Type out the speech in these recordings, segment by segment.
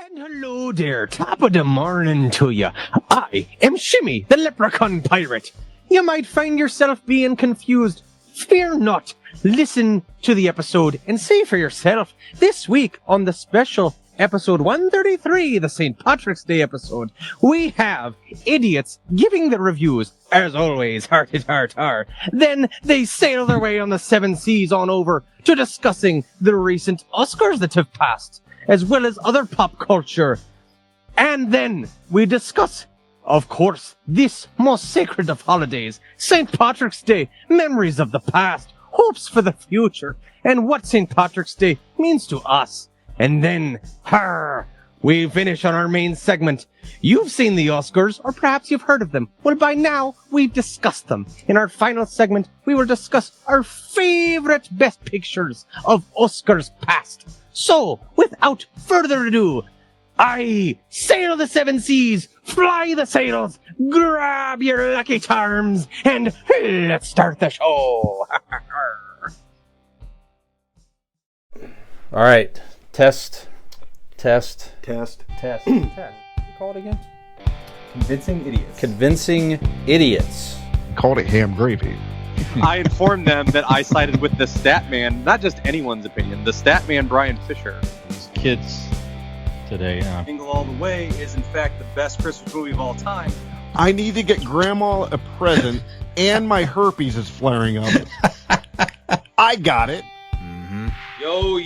And hello there, top of the morning to you. I am Shimmy, the Leprechaun Pirate. You might find yourself being confused. Fear not. Listen to the episode and see for yourself. This week on the special episode 133, the St. Patrick's Day episode, we have idiots giving the reviews, as always, heart. Then they sail their way on the seven seas on over to discussing the recent Oscars that have passed, as well as other pop culture. And then we discuss, of course, this most sacred of holidays, St. Patrick's Day, memories of the past, hopes for the future, and what St. Patrick's Day means to us. And then, we finish on our main segment. You've seen the Oscars, or perhaps you've heard of them. Well, by now, we've discussed them. In our final segment, we will discuss our favorite best pictures of Oscars past. So, without further ado, I sail the seven seas, fly the sails, grab your lucky charms, and let's start the show. All right. Test. Test. What do you call it again? Convincing idiots. Called it ham gravy. I informed them that I sided with the stat man, not just anyone's opinion, the stat man Brian Fisher. These kids today. Jingle All the Way is in fact the best Christmas movie of all time. I need to get Grandma a present, and my herpes is flaring up. I got it. Mm-hmm. Yo.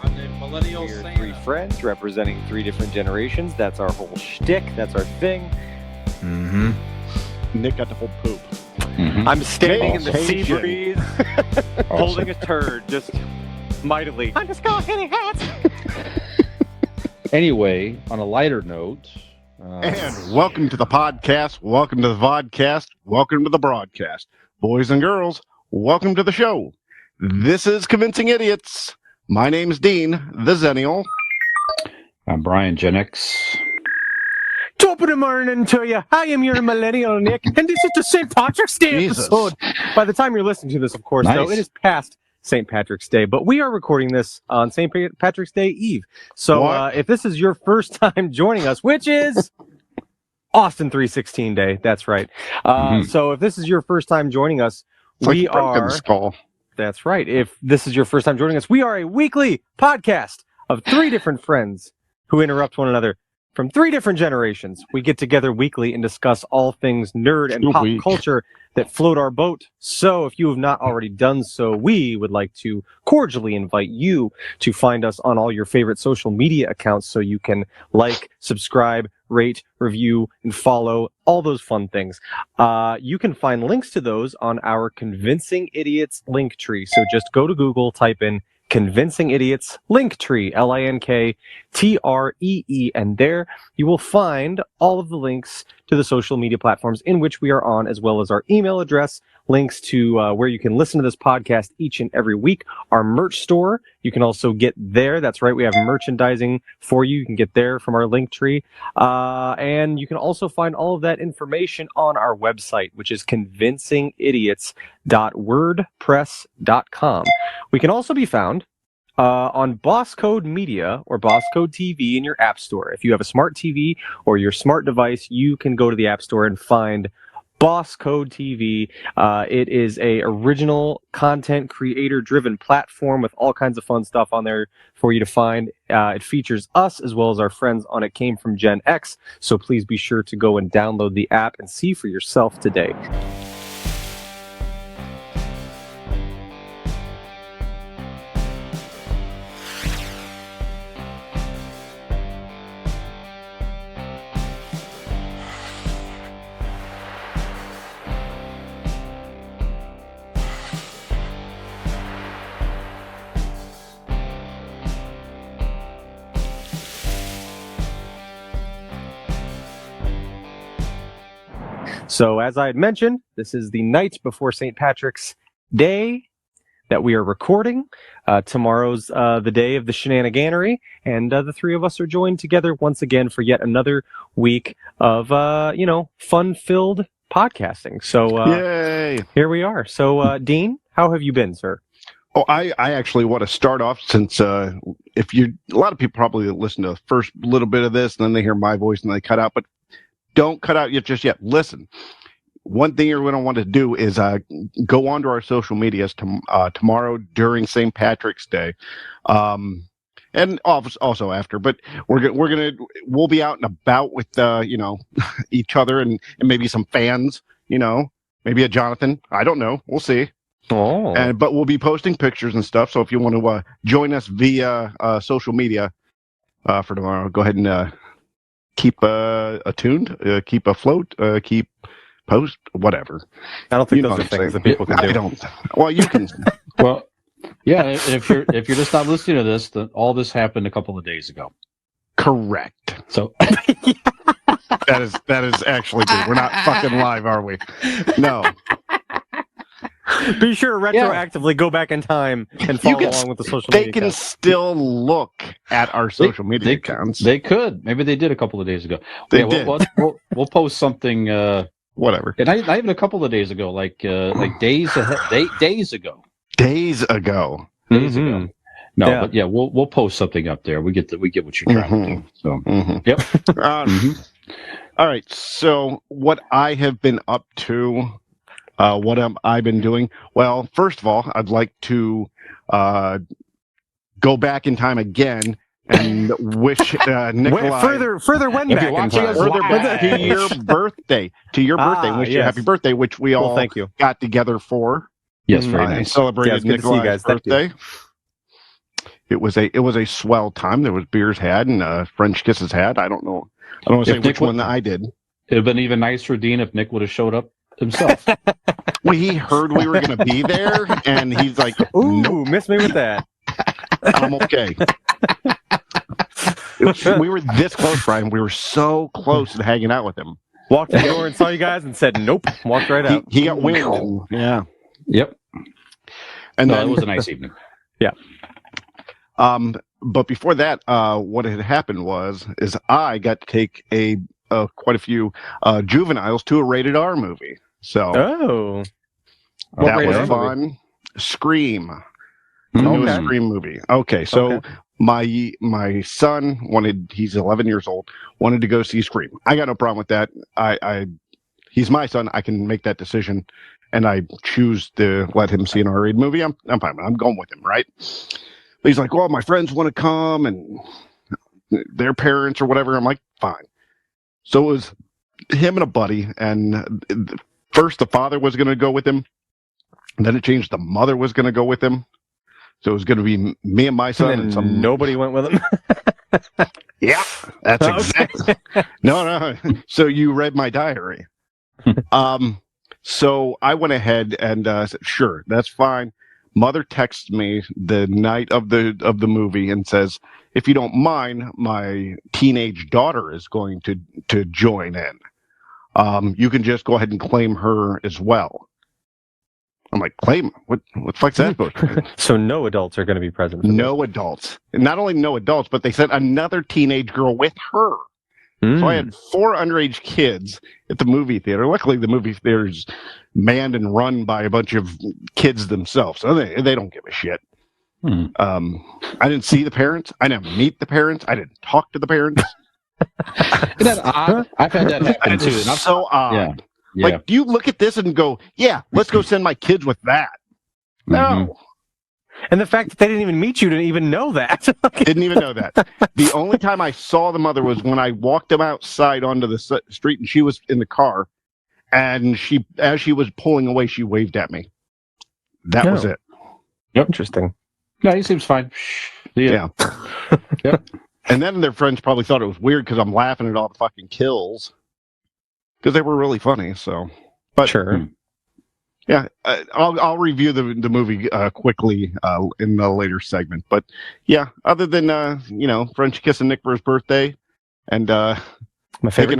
I'm the millennial We're Santa. three friends representing three different generations. That's our whole shtick. That's our thing. Mm-hmm. Nick got to hold poop. Mm-hmm. I'm standing in the sea Caucasian. breeze, holding a turd, just mightily. I'm just going hitting hats. Anyway, on a lighter note, And welcome to the podcast. Welcome to the vodcast. Welcome to the broadcast. Boys and girls, welcome to the show. This is Convincing Idiots. My name's Dean, the Zennial. I'm Brian Gen X. Top of the morning to you. I am your millennial Nick, and this is the St. Patrick's Day Jesus. episode. By the time you're listening to this, of course, though, Nice. it is past St. Patrick's Day, but we are recording this on St. Patrick's Day Eve. So What? if this is your first time joining us, which is Austin 316 Day, that's right. So if this is your first time joining us, It's like we Franken's are... skull. That's right. If this is your first time joining us, we are a weekly podcast of three different friends who interrupt one another from three different generations. We get together weekly and discuss all things nerd and pop Sweet. culture that float our boat. So if you have not already done so, we would like to cordially invite you to find us on all your favorite social media accounts so you can like, subscribe, rate, review, and follow all those fun things. You can find links to those on our Convincing Idiots link tree. So just go to Google, type in Convincing Idiots Linktree, LINKTREE, and there you will find all of the links to the social media platforms in which we are on, as well as our email address, links to where you can listen to this podcast each and every week. Our merch store, you can also get there. That's right, we have merchandising for you. You can get there from our Linktree. And you can also find all of that information on our website, which is convincingidiots.wordpress.com. We can also be found on Boss Code Media or Boss Code TV in your app store. If you have a smart TV or your smart device, you can go to the app store and find Boss Code TV. It is a original content creator driven platform with all kinds of fun stuff on there for you to find. It features us as well as our friends on It Came From Gen X. So please be sure to go and download the app and see for yourself today. So as I had mentioned, this is the night before St. Patrick's Day that we are recording. Tomorrow's the day of the shenaniganery, and the three of us are joined together once again for yet another week of, fun-filled podcasting. So Yay! here we are. So, Dean, how have you been, sir? Oh, I actually want to start off since if you, a lot of people probably listen to the first little bit of this and then they hear my voice and they cut out, but don't cut out yet just yet. Listen, one thing you're going to want to do is go onto our social medias tomorrow during St. Patrick's Day, and also after. But we'll be out and about with each other and maybe some fans. Maybe a Jonathan. I don't know. We'll see. Oh. But we'll be posting pictures and stuff. So if you want to join us via social media for tomorrow, go ahead and keep attuned, keep afloat, keep post, whatever. I don't think those are things that people can do. I don't. Well, you can. Well, yeah. If you're just not listening to this, then all this happened a couple of days ago. Correct. So that is actually true. We're not fucking live, are we? No. Be sure to retroactively go back in time and follow along with the social media. They can still look at our social media accounts. They could. Maybe they did a couple of days ago. They did. We'll post something. Whatever. And not even a couple of days ago, like days ahead, days ago. Days ago. Days ago. No, but yeah, we'll post something up there. We get what you're trying to do. So, yep. All right. So, what I have been up to, what have I been doing? Well, first of all, I'd like to go back in time again and wish Nikolai further when back in time? Further back to your birthday. To your birthday. Wish you a happy birthday, which we all thank you. got together for. Yes, very nice. Celebrated Nikolai's birthday. It was a swell time. There was beers had and French kisses had. I don't know. I don't want to say which one I did. It'd have been even nicer, Dean, if Nick would have showed up himself. Well, he heard we were going to be there, and he's like, "Ooh, nope. Miss me with that." I'm okay. We were this close, Brian. We were so close to hanging out with him. Walked in the door and saw you guys and said, "Nope." Walked right out. He got wind. Yeah. Yep. And then it was a nice evening. Yeah. But before that, what had happened is I got to take quite a few juveniles to a rated R movie. So that was fun. Scream. A Scream movie. Okay, so my son he's 11 years old, wanted to go see Scream. I got no problem with that. He's my son. I can make that decision, and I choose to let him see an R-rated movie. I'm fine. I'm going with him, right? But he's like, well, my friends want to come and their parents or whatever. I'm like, fine. So it was him and a buddy, and first the father was going to go with him, and then it changed. The mother was going to go with him. So it was going to be me and my son. And nobody went with him. Yeah, that's exactly. No. So you read my diary. So I went ahead and said, sure, that's fine. Mother texts me the night of the movie and says, if you don't mind, my teenage daughter is going to join in. You can just go ahead and claim her as well. I'm like, claim? What the fuck's that supposed to mean? So no adults are going to be present. No adults. And not only no adults, but they sent another teenage girl with her. So I had 4 underage kids at the movie theater. Luckily, the movie theater is manned and run by a bunch of kids themselves, so they don't give a shit. I didn't see the parents. I didn't meet the parents. I didn't talk to the parents. Isn't that odd? I've had that happen too. It's so odd. Yeah. Like, do you look at this and go, yeah, let's go send my kids with that? No. And the fact that they didn't even meet you, didn't even know that. Didn't even know that. The only time I saw the mother was when I walked them outside onto the street, and she was in the car. And as she was pulling away, she waved at me. That was it. Yep. Interesting. No, he seems fine. Yeah. Yep. And then their friends probably thought it was weird because I'm laughing at all the fucking kills. Because they were really funny, so. But, sure. Yeah, I'll review the movie quickly in the later segment. But yeah, other than French kissing Nick for his birthday, and my favorite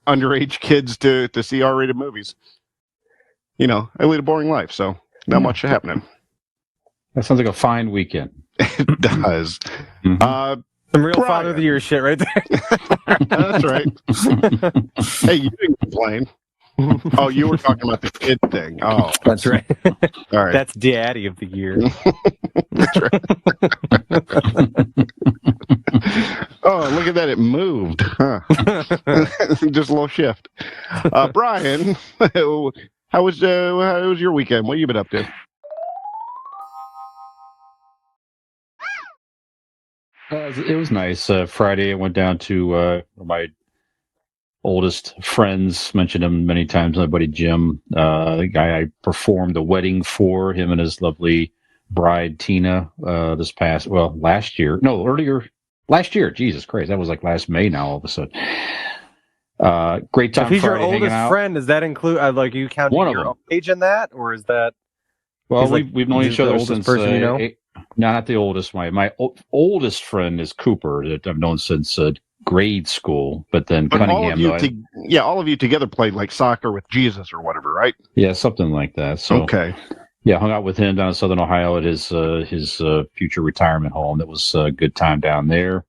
underage kids to see R-rated movies. I lead a boring life, so not much happening. That sounds like a fine weekend. It does. Mm-hmm. Some real Father of the Year shit right there. That's right. Hey, you didn't complain. Oh, you were talking about the kid thing. Oh, That's right. all right. That's Daddy of the Year. Oh, look at that! It moved. Huh. Just a little shift. Brian, how was your weekend? What have you been up to? It was nice. Friday, I went down to my oldest friends. Mentioned him many times. My buddy Jim, the guy I performed the wedding for, him and his lovely bride Tina. Last year. No, earlier last year. Jesus Christ, that was like last May. Now all of a sudden, great time. If he's Friday your oldest hanging out. friend, does that include like you counting One of your them. own age in that, or is that? Well, He's like- we've known he's each the other oldest since. person you know? No, not the oldest. My oldest friend is Cooper, that I've known since grade school. But then But Cunningham, all of you together played like soccer with Jesus or whatever, right? yeah, something like that. So Okay. yeah, hung out with him down in Southern Ohio at his future retirement home. That was a good time down there.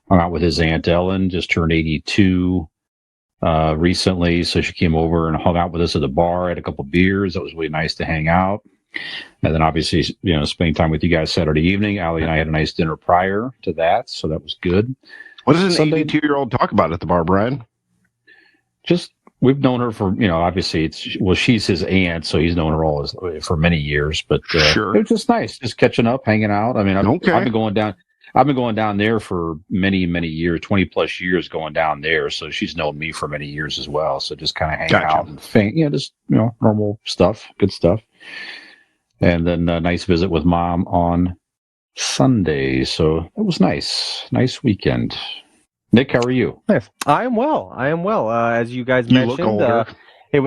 Hung out with his Aunt Ellen, just turned 82 recently, so she came over and hung out with us at the bar, had a couple beers. That was really nice to hang out. And then obviously, spending time with you guys Saturday evening. Allie and I had a nice dinner prior to that, so that was good. What does an Sunday- 82-year-old talk about at the bar, Brian? Just we've known her for obviously she's his aunt, so he's known her for many years. But Sure. it was just nice, just catching up, hanging out. I mean, I've been going down. I've been going down there for many, many years, 20 plus years going down there. So she's known me for many years as well. So just kind of hang out and just normal stuff, good stuff. And then a nice visit with Mom on Sunday. So it was nice. Nice weekend. Nick, how are you? Nice. I am well. As you guys You mentioned, look older.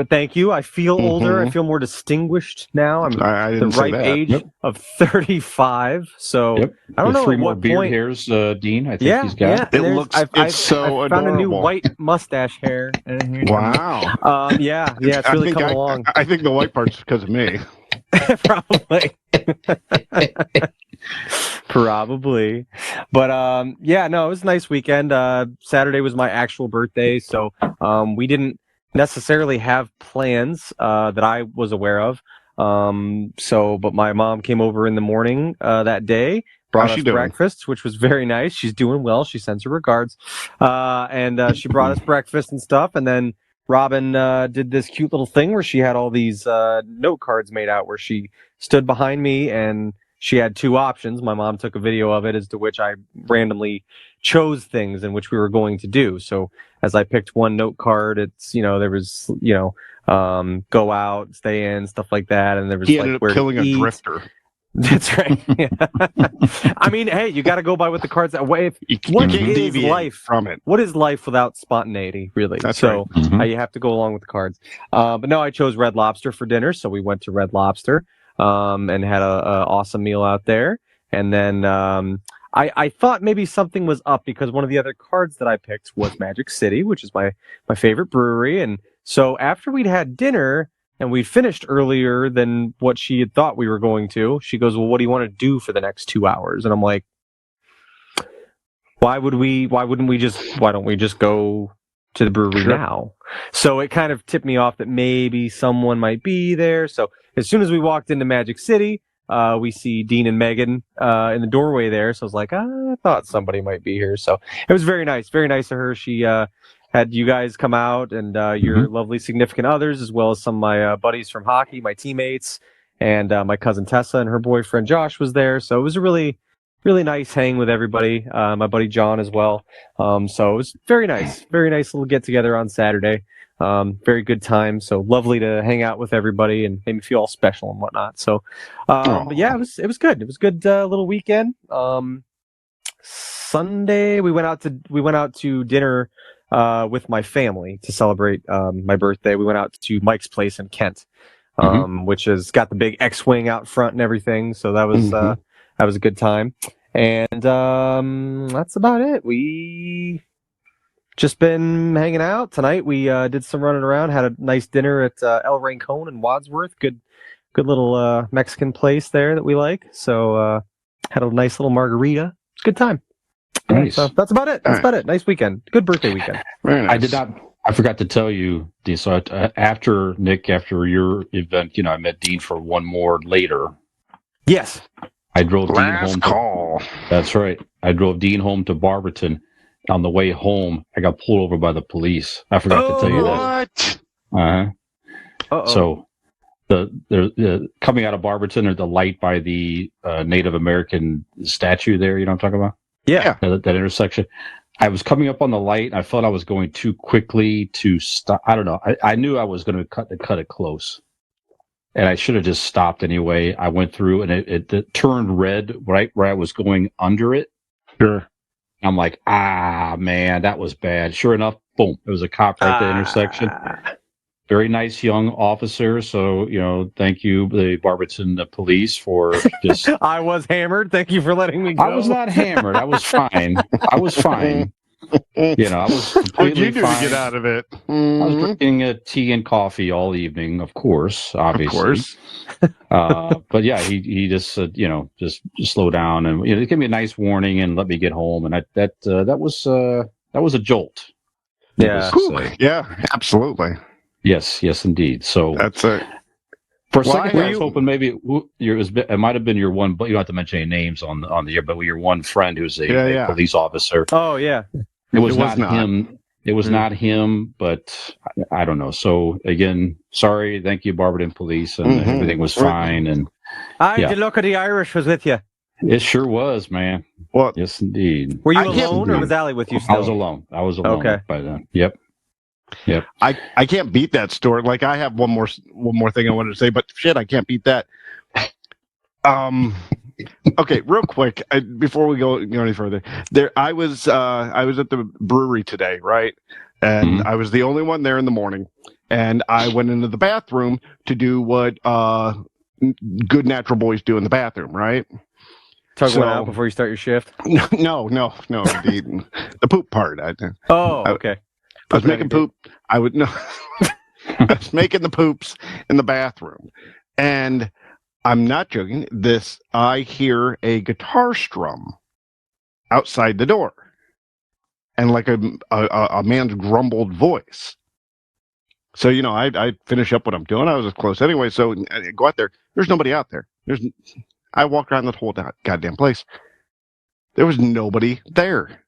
Thank you. I feel older. I feel more distinguished now. I'm I the didn't say ripe that. age of 35. So Yep. I don't know Three at more what beard point. hairs, Dean. I think he's got. Yeah. It and looks. I've So found a new adorable. white mustache hair. Wow. Yeah. It's really coming along. I think the white part's because of me. Probably. Probably. But it was a nice weekend. Saturday was my actual birthday, so we didn't necessarily have plans that I was aware of. But my mom came over in the morning that day, brought How's us she doing? breakfast, which was very nice. She's doing well. She sends her regards. And she brought us breakfast and stuff, and then Robin did this cute little thing where she had all these note cards made out where she stood behind me and she had two options. My mom took a video of it, as to which I randomly chose things in which we were going to do. So as I picked one note card, it's, there was, go out, stay in, stuff like that. And there was He like ended up where killing to a eat. drifter. That's right. Yeah. I mean, hey, you got to go by what the cards are. What You is can't deviate life from it. What is life without spontaneity, really? That's so right. Mhm. you have to go along with the cards. But no, I chose Red Lobster for dinner, so we went to Red Lobster and had a awesome meal out there. And then I thought maybe something was up because one of the other cards that I picked was Magic City, which is my favorite brewery. And so after we'd had dinner and we'd finished earlier than what she had thought we were going to, she goes, "Well, what do you want to do for the next 2 hours?" And I'm like, why don't we just go to the brewery now? So it kind of tipped me off that maybe someone might be there. So as soon as we walked into Magic City, we see Dean and Megan in the doorway there. So I was like, I thought somebody might be here. So it was very nice of her. She had you guys come out and your lovely significant others, as well as some of my buddies from hockey, my teammates, and my cousin Tessa and her boyfriend Josh was there. So it was a really, really nice hang with everybody. My buddy John as well. So it was very nice little get together on Saturday. Very good time. So lovely to hang out with everybody and made me feel all special and whatnot. So, but yeah, it was good. It was a good little weekend. Sunday we went out to dinner with my family to celebrate my birthday. We went out to Mike's place in Kent, which has got the big X-wing out front and everything. So that was a good time. And that's about it. We just been hanging out tonight. We did some running around. Had a nice dinner at El Rincon in Wadsworth. Good little Mexican place there that we like. So had a nice little margarita. It's a good time. Nice. So that's about it. Nice weekend. Good birthday weekend. Very nice. I did not. I forgot to tell you, Dean. So after your event, I met Dean for one more later. Yes. I drove Dean Last home. call. That's right. I drove Dean home to Barberton. On the way home, I got pulled over by the police. I forgot to tell you that. What? Uh-huh. So the coming out of Barberton, or the light by the Native American statue there, you know what I'm talking about? Yeah. That intersection. I was coming up on the light. And I felt I was going too quickly to stop. I don't know. I knew I was going to cut it close, and I should have just stopped anyway. I went through, and it turned red right where I was going under it. Sure. I'm like, man, that was bad. Sure enough, boom, there was a cop right at the intersection. Very nice young officer. So, thank you, the Barberton police, for just. I was hammered. Thank you for letting me go. I was not hammered. I was fine. I was fine. I was completely What'd you do fine. to get out of it? I was drinking a tea and coffee all evening, of course, obviously. Of course. But yeah, he just said, just slow down, and he gave me a nice warning and let me get home, and that was a jolt. Yeah. Yeah, absolutely. Yes, indeed. So That's it. For a second, I was hoping maybe it might have been your one, but you don't have to mention any names on the air. But your one friend who's a police officer. Oh yeah, it was not him. It was not him, but I don't know. So again, sorry. Thank you, Barberton Police, and everything was fine. And the luck of the Irish was with you. It sure was, man. Well, yes, indeed. Were you alone, or was Allie with you still? I was alone. Okay. By then. Yep. I can't beat that story. Like, I have one more thing I wanted to say, but shit, I can't beat that. Okay, real quick, before we go any further, I was at the brewery today, right? And I was the only one there in the morning, and I went into the bathroom to do what good natural boys do in the bathroom, right? Tug one out before you start your shift. No, the poop part. Okay. I was making poop. I was making the poops in the bathroom, and I'm not joking. I hear a guitar strum outside the door, and like a man's grumbled voice. So I finish up what I'm doing. I was close anyway, so I go out there. There's nobody out there. I walked around the whole goddamn place. There was nobody there.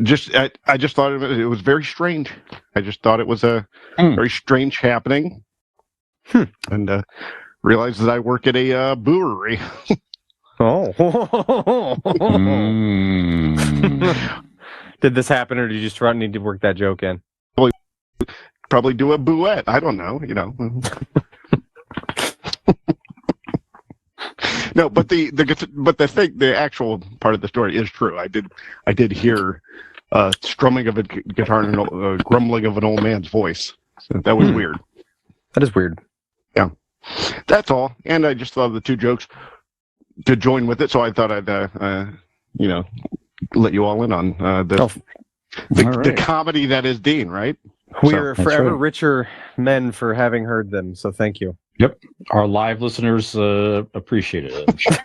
I just thought it was very strange. I just thought it was a very strange happening, and realized that I work at a brewery. Did this happen, or did you just need to work that joke in? Probably do a bouette. I don't know. No, but the actual part of the story is true. I did hear strumming of a guitar and grumbling of an old man's voice. So that was weird. That is weird. Yeah, that's all. And I just thought of the two jokes to join with it, so I thought I'd let you all in on the comedy that is Dean. Right? We are forever richer men for having heard them. So thank you. Yep. Our live listeners appreciate it, I'm sure.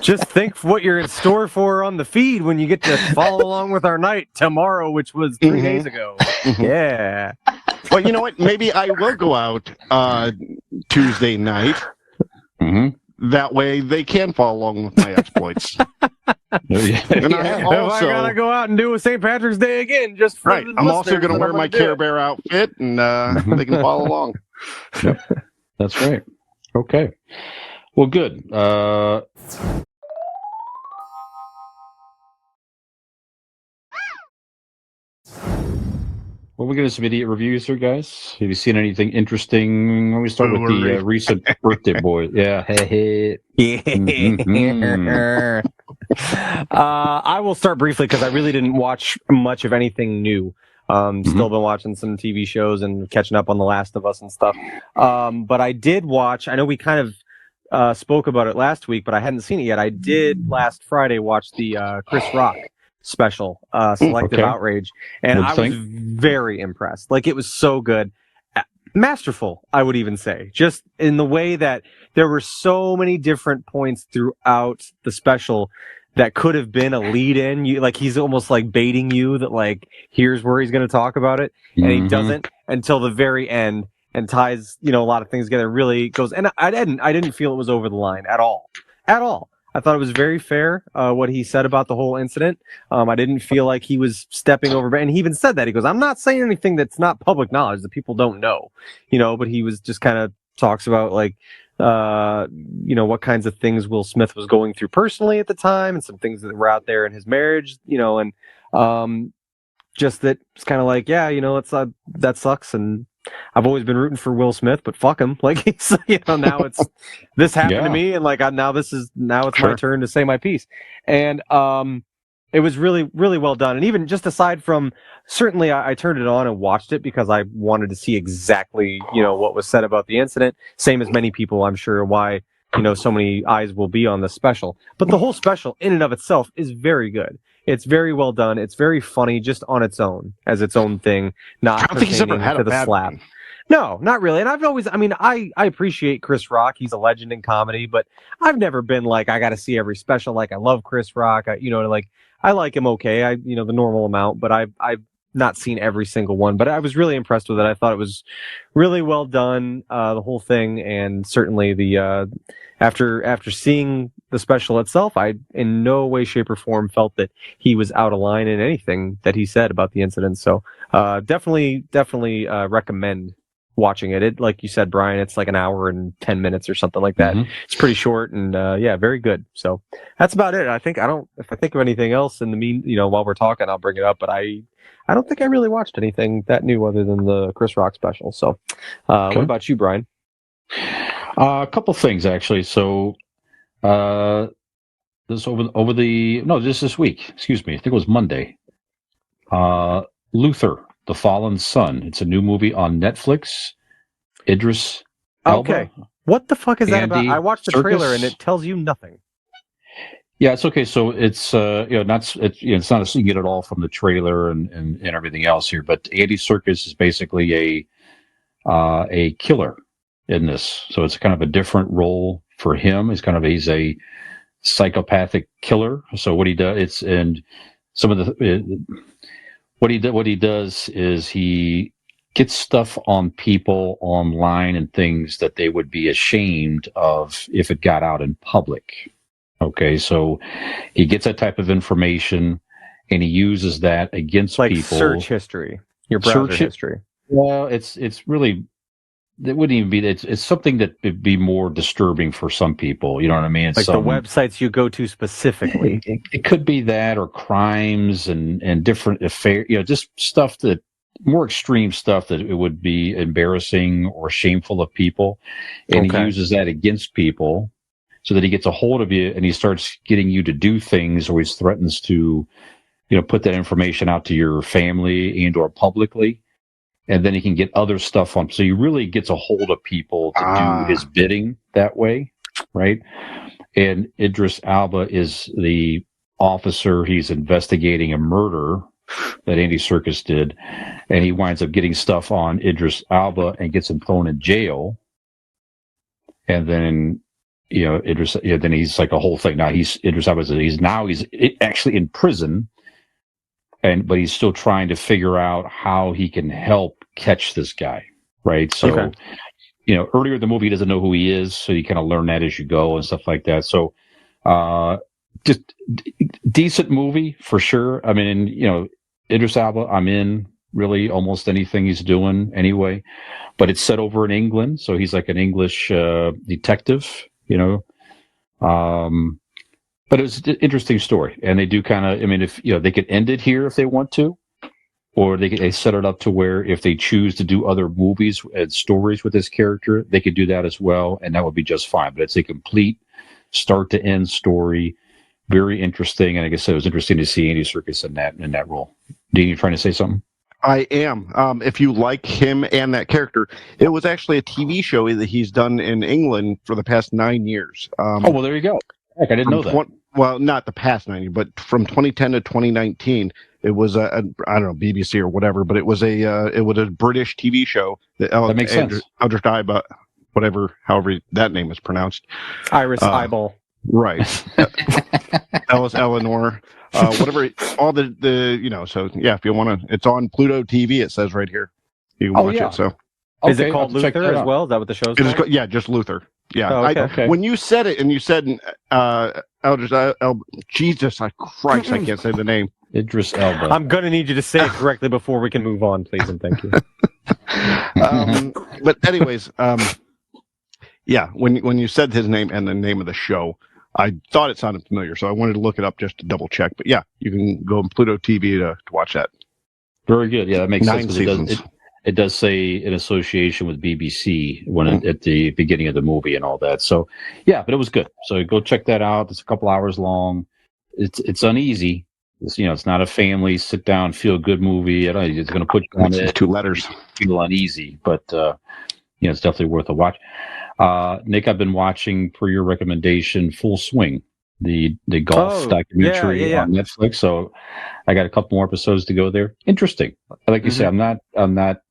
Just think what you're in store for on the feed when you get to follow along with our night tomorrow, which was 3 days ago. Yeah. Well, you know what? Maybe I will go out Tuesday night. That way they can follow along with my exploits. And I gotta go out and do a St. Patrick's Day again, just for right. I'm also going to wear my Care Bear outfit, and they can follow along. Yep. That's right. Okay. Well, good. Well, we're getting some idiot reviews here, guys. Have you seen anything interesting? We start with the recent birthday boy. Yeah. Hey. I will start briefly because I really didn't watch much of anything new. Still been watching some TV shows and catching up on The Last of Us and stuff. But I did watch. I know we kind of spoke about it last week, but I hadn't seen it yet. I did last Friday watch the Chris Rock special, Selective Outrage, and I was very impressed. Like, it was so good. Masterful, I would even say, just in the way that there were so many different points throughout the special that could have been a lead in. You like he's almost like baiting you that like here's where he's going to talk about it, and he doesn't until the very end and ties a lot of things together. Really goes, and I didn't feel it was over the line at all. I thought it was very fair what he said about the whole incident. I didn't feel like he was stepping over, and he even said that he goes, "I'm not saying anything that's not public knowledge that people don't know," but he was just kind of talks about like. What kinds of things Will Smith was going through personally at the time, and some things that were out there in his marriage, and just that it's kind of like, it's that sucks, and I've always been rooting for Will Smith, but fuck him, like he's, now it's this happened to me, and like now it's my turn to say my piece, and it was really, really well done. And even just aside from, certainly I turned it on and watched it because I wanted to see exactly, what was said about the incident. Same as many people, I'm sure, why, so many eyes will be on the special. But the whole special in and of itself is very good. It's very well done. It's very funny just on its own, as its own thing, not pertaining to the slap. One. No, not really. And I've always, I appreciate Chris Rock. He's a legend in comedy, but I've never been like, I got to see every special. Like, I love Chris Rock. I like him okay. The normal amount, but I've not seen every single one. But I was really impressed with it. I thought it was really well done, the whole thing, and certainly the after seeing the special itself, I in no way, shape, or form felt that he was out of line in anything that he said about the incident. So definitely recommend watching it. It, like you said, Brian, it's like an hour and 10 minutes or something like that. It's pretty short and very good. So that's about it. If I think of anything else in the while we're talking, I'll bring it up, but I don't think I really watched anything that new other than the Chris Rock special. So what about you, Brian? A couple things actually. So this this week, excuse me. I think it was Monday. Luther, The Fallen Son. It's a new movie on Netflix. Idris Elba. Okay. What the fuck is that about? I watched the trailer and it tells you nothing. Yeah, it's okay. So it's it's not you get it all from the trailer and everything else here. But Andy Serkis is basically a killer in this. So it's kind of a different role for him. He's a psychopathic killer. So what he does, what he does is he gets stuff on people online and things that they would be ashamed of if it got out in public. Okay, so he gets that type of information and he uses that against like people. Search history, your browser history. Well, it's really, it wouldn't even be. It's something that would be more disturbing for some people. You know what I mean? It's like the websites you go to specifically. It could be that, or crimes and different affairs. Just stuff that more extreme stuff that it would be embarrassing or shameful of people, and he uses that against people, so that he gets a hold of you and he starts getting you to do things, or he threatens to, put that information out to your family and or publicly. And then he can get other stuff on. So he really gets a hold of people to do his bidding that way, right? And Idris Elba is the officer. He's investigating a murder that Andy Serkis did. And he winds up getting stuff on Idris Elba and gets him thrown in jail. And then, then he's like a whole thing. Now Idris Elba, he's actually in prison. But he's still trying to figure out how he can help catch this guy, right? So, earlier in the movie, he doesn't know who he is, so you kind of learn that as you go and stuff like that. So, just decent movie for sure. I mean, Idris Elba, I'm in really almost anything he's doing anyway. But it's set over in England, so he's like an English detective, But it was an interesting story, and they do kind of. I mean, if they could end it here if they want to, or they set it up to where if they choose to do other movies and stories with this character, they could do that as well, and that would be just fine. But it's a complete start to end story, very interesting. And like I said, it was interesting to see Andy Serkis in that role. Dean, you trying to say something? I am. If you like him and that character, it was actually a TV show that he's done in England for the past 9 years. Well, there you go. Heck, I didn't know that. Well, not the past 90, but from 2010 to 2019, it was I don't know, BBC or whatever, but it was a British TV show that makes sense. Idris Elba, however that name is pronounced. Iris Eyeball. Right. Ellis Eleanor, whatever, all the. So yeah, if you want to, it's on Pluto TV. It says right here, you can watch it. So Is it Okay, called I'll check Luther that as out. well? Is that what the show's it is, called? yeah, just Luther. Yeah, Oh, okay. Okay. when you said it and you said, Jesus Christ, I can't say the name. Idris Elba. I'm gonna need you to say it correctly before we can move on, please and thank you. But anyways, yeah, when you said his name and the name of the show, I thought it sounded familiar, so I wanted to look it up just to double check. But yeah, you can go on Pluto TV to watch that. Very good. Yeah, that makes 9 sense. seasons. It does say in association with BBC at the beginning of the movie and all that. So yeah, but it was good. So go check that out. It's a couple hours long. It's uneasy. It's not a family sit down feel good movie. It's going to put you on it. 2 letters. Feel uneasy, but it's definitely worth a watch. Nick, I've been watching per your recommendation, Full Swing, the golf documentary on Netflix. So I got a couple more episodes to go there. Interesting. Like you say, I'm not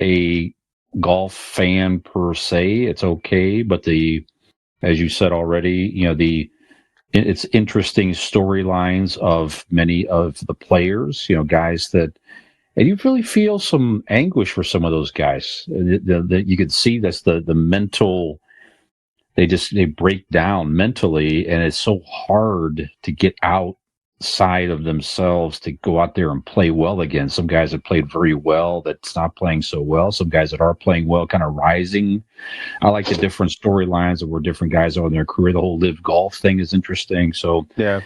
a golf fan per se. It's okay, but as you said already, it's interesting storylines of many of the players, guys and you really feel some anguish for some of those guys. You could see that's the mental. They break down mentally, and it's so hard to get outside of themselves to go out there and play well again. Some guys have played very well that's not playing so well. Some guys that are playing well kind of rising. I like the different storylines of where different guys are in their career. The whole live golf thing is interesting. So yeah,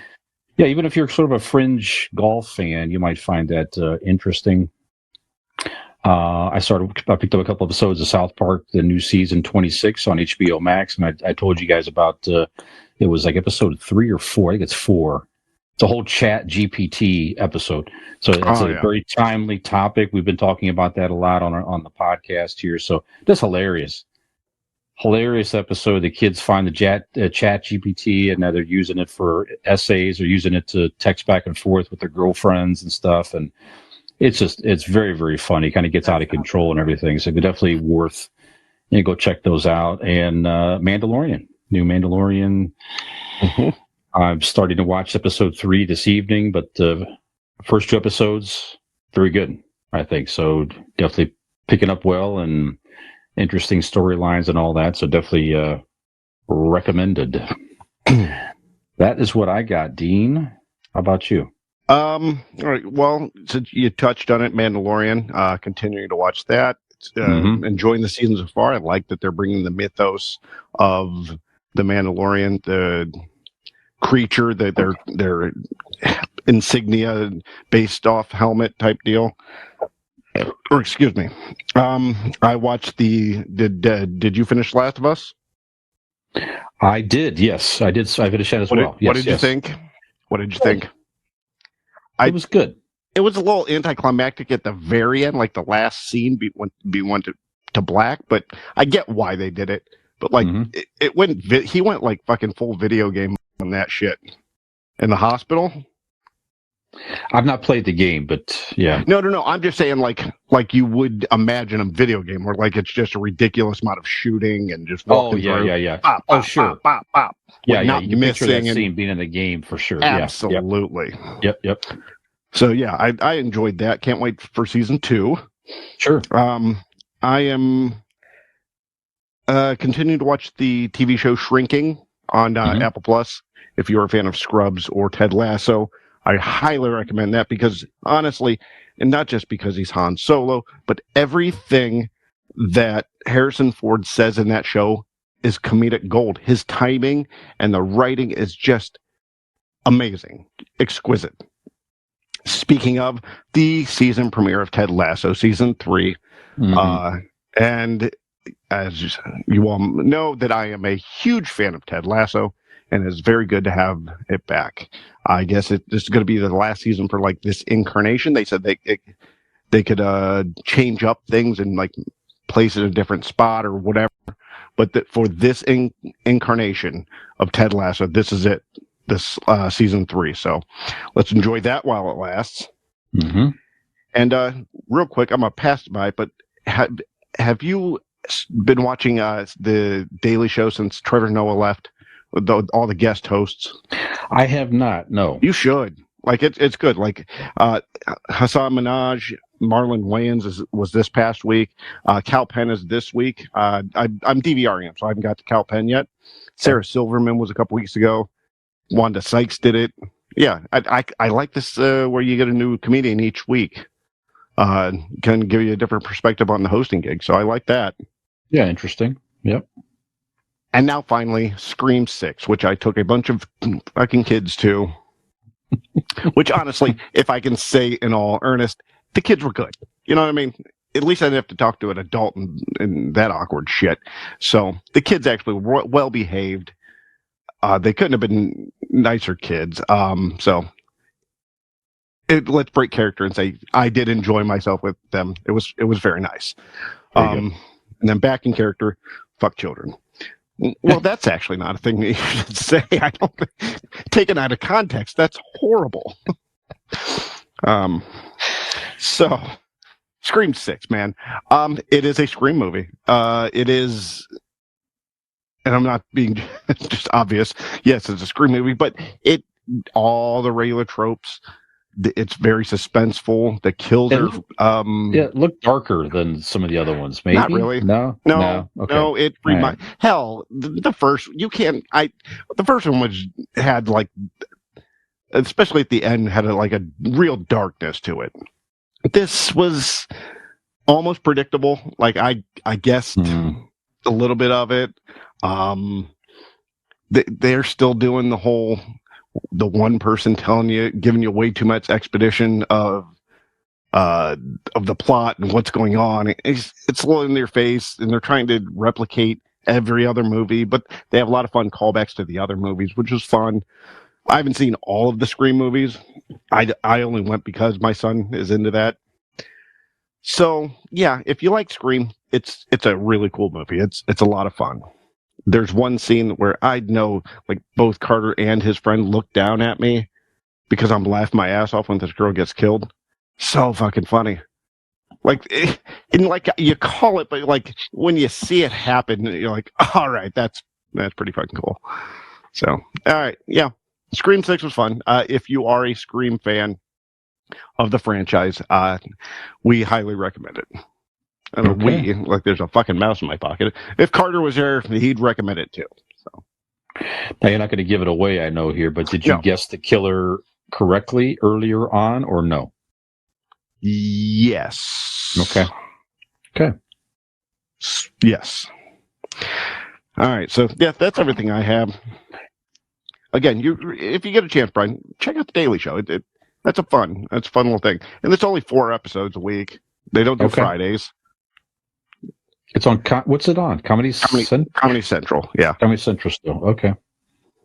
even if you're sort of a fringe golf fan, you might find that interesting. I picked up a couple episodes of South Park, the new season 26 on HBO Max, and I told you guys about it was like episode 3 or 4. I think it's 4. It's a whole Chat GPT episode, so it's a very timely topic. We've been talking about that a lot on the podcast here. So that's hilarious episode. The kids find the Chat GPT, and now they're using it for essays or using it to text back and forth with their girlfriends and stuff, and it's very, very funny. Kind of gets out of control and everything. So definitely worth go check those out. And new Mandalorian. Mm-hmm. I'm starting to watch episode 3 this evening, but the first 2 episodes, very good, I think. So definitely picking up well and interesting storylines and all that. So definitely recommended. That is what I got, Dean. How about you? All right. Well, since you touched on it, Mandalorian, continuing to watch that. Enjoying the season so far. I like that they're bringing the mythos of the Mandalorian, the creature, their insignia based off helmet type deal. Or excuse me. I watched did you finish Last of Us? I did. Yes, I did. I finished that as well. What did you think? What did you think? It was good. It was a little anticlimactic at the very end, like the last scene went to black. But I get why they did it. But like it went, he went like fucking full video game on that shit in the hospital. I've not played the game, but yeah. No. I'm just saying, like you would imagine a video game where like it's just a ridiculous amount of shooting and just walking through. Yeah. Bop, bop, sure. Bop, bop, bop. Yeah, not you picture that missing scene being in the game for sure. Absolutely. Yep. So yeah, I enjoyed that. Can't wait for season 2. Sure. I am continuing to watch the TV show Shrinking on Apple Plus. If you're a fan of Scrubs or Ted Lasso, I highly recommend that because honestly, and not just because he's Han Solo, but everything that Harrison Ford says in that show is comedic gold. His timing and the writing is just amazing, exquisite. Speaking of the season premiere of Ted Lasso, season 3, and as you all know, that I am a huge fan of Ted Lasso, and it's very good to have it back. I guess this is going to be the last season for like this incarnation. They said they could change up things and like place it in a different spot or whatever, but that for this incarnation of Ted Lasso, this is it. This season 3. So let's enjoy that while it lasts. And real quick, I'm gonna pass by, but have you been watching the Daily Show since Trevor Noah left? All the guest hosts. I have not. No. You should. Like it's good. Like Hassan Minaj, Marlon Wayans was this past week. Cal Penn is this week. I'm DVRing him, so I haven't got to Cal Penn yet. Sarah Silverman was a couple weeks ago. Wanda Sykes did it. Yeah, I like this where you get a new comedian each week. Can give you a different perspective on the hosting gig. So I like that. Yeah, interesting. Yep. And now finally, Scream 6, which I took a bunch of fucking kids to. Which honestly, if I can say in all earnest, the kids were good. You know what I mean? At least I didn't have to talk to an adult and that awkward shit. So the kids actually were well behaved. They couldn't have been nicer kids. So let's break character and say I did enjoy myself with them. It was very nice. And then back in character, fuck children. Well, that's actually not a thing that you should say. I don't think, taken out of context, that's horrible. So Scream 6, man. It is a Scream movie. It is, and I'm not being just obvious. Yes, it's a Scream movie, but all the regular tropes. It's very suspenseful. The kills are it looked darker than some of the other ones. Maybe not really. No. Okay. No. It hell. The first the first one had like, especially at the end, had a real darkness to it. This was almost predictable. Like I guessed a little bit of it. They're still doing the one person giving you way too much exposition of the plot and what's going on. It's low in their face, and they're trying to replicate every other movie, but they have a lot of fun callbacks to the other movies, which is fun. I haven't seen all of the Scream movies. I only went because my son is into that. So yeah, if you like Scream, it's a really cool movie. It's a lot of fun. There's one scene where I know, like, both Carter and his friend look down at me because I'm laughing my ass off when this girl gets killed. So fucking funny. Like, you call it, but like when you see it happen, you're like, all right, that's pretty fucking cool. So, all right, yeah, Scream 6 was fun. If you are a Scream fan of the franchise, we highly recommend it. I don't know, like there's a fucking mouse in my pocket. If Carter was there, he'd recommend it too. So now you're not going to give it away, I know here, but did you guess the killer correctly earlier on or no? Yes. Okay. Yes. All right. So yeah, that's everything I have. Again, if you get a chance, Brian, check out the Daily Show. That's a fun little thing, and it's only 4 episodes a week. They don't do Fridays. It's on, what's it on? Comedy Central? Comedy Central, yeah. Comedy Central still, okay.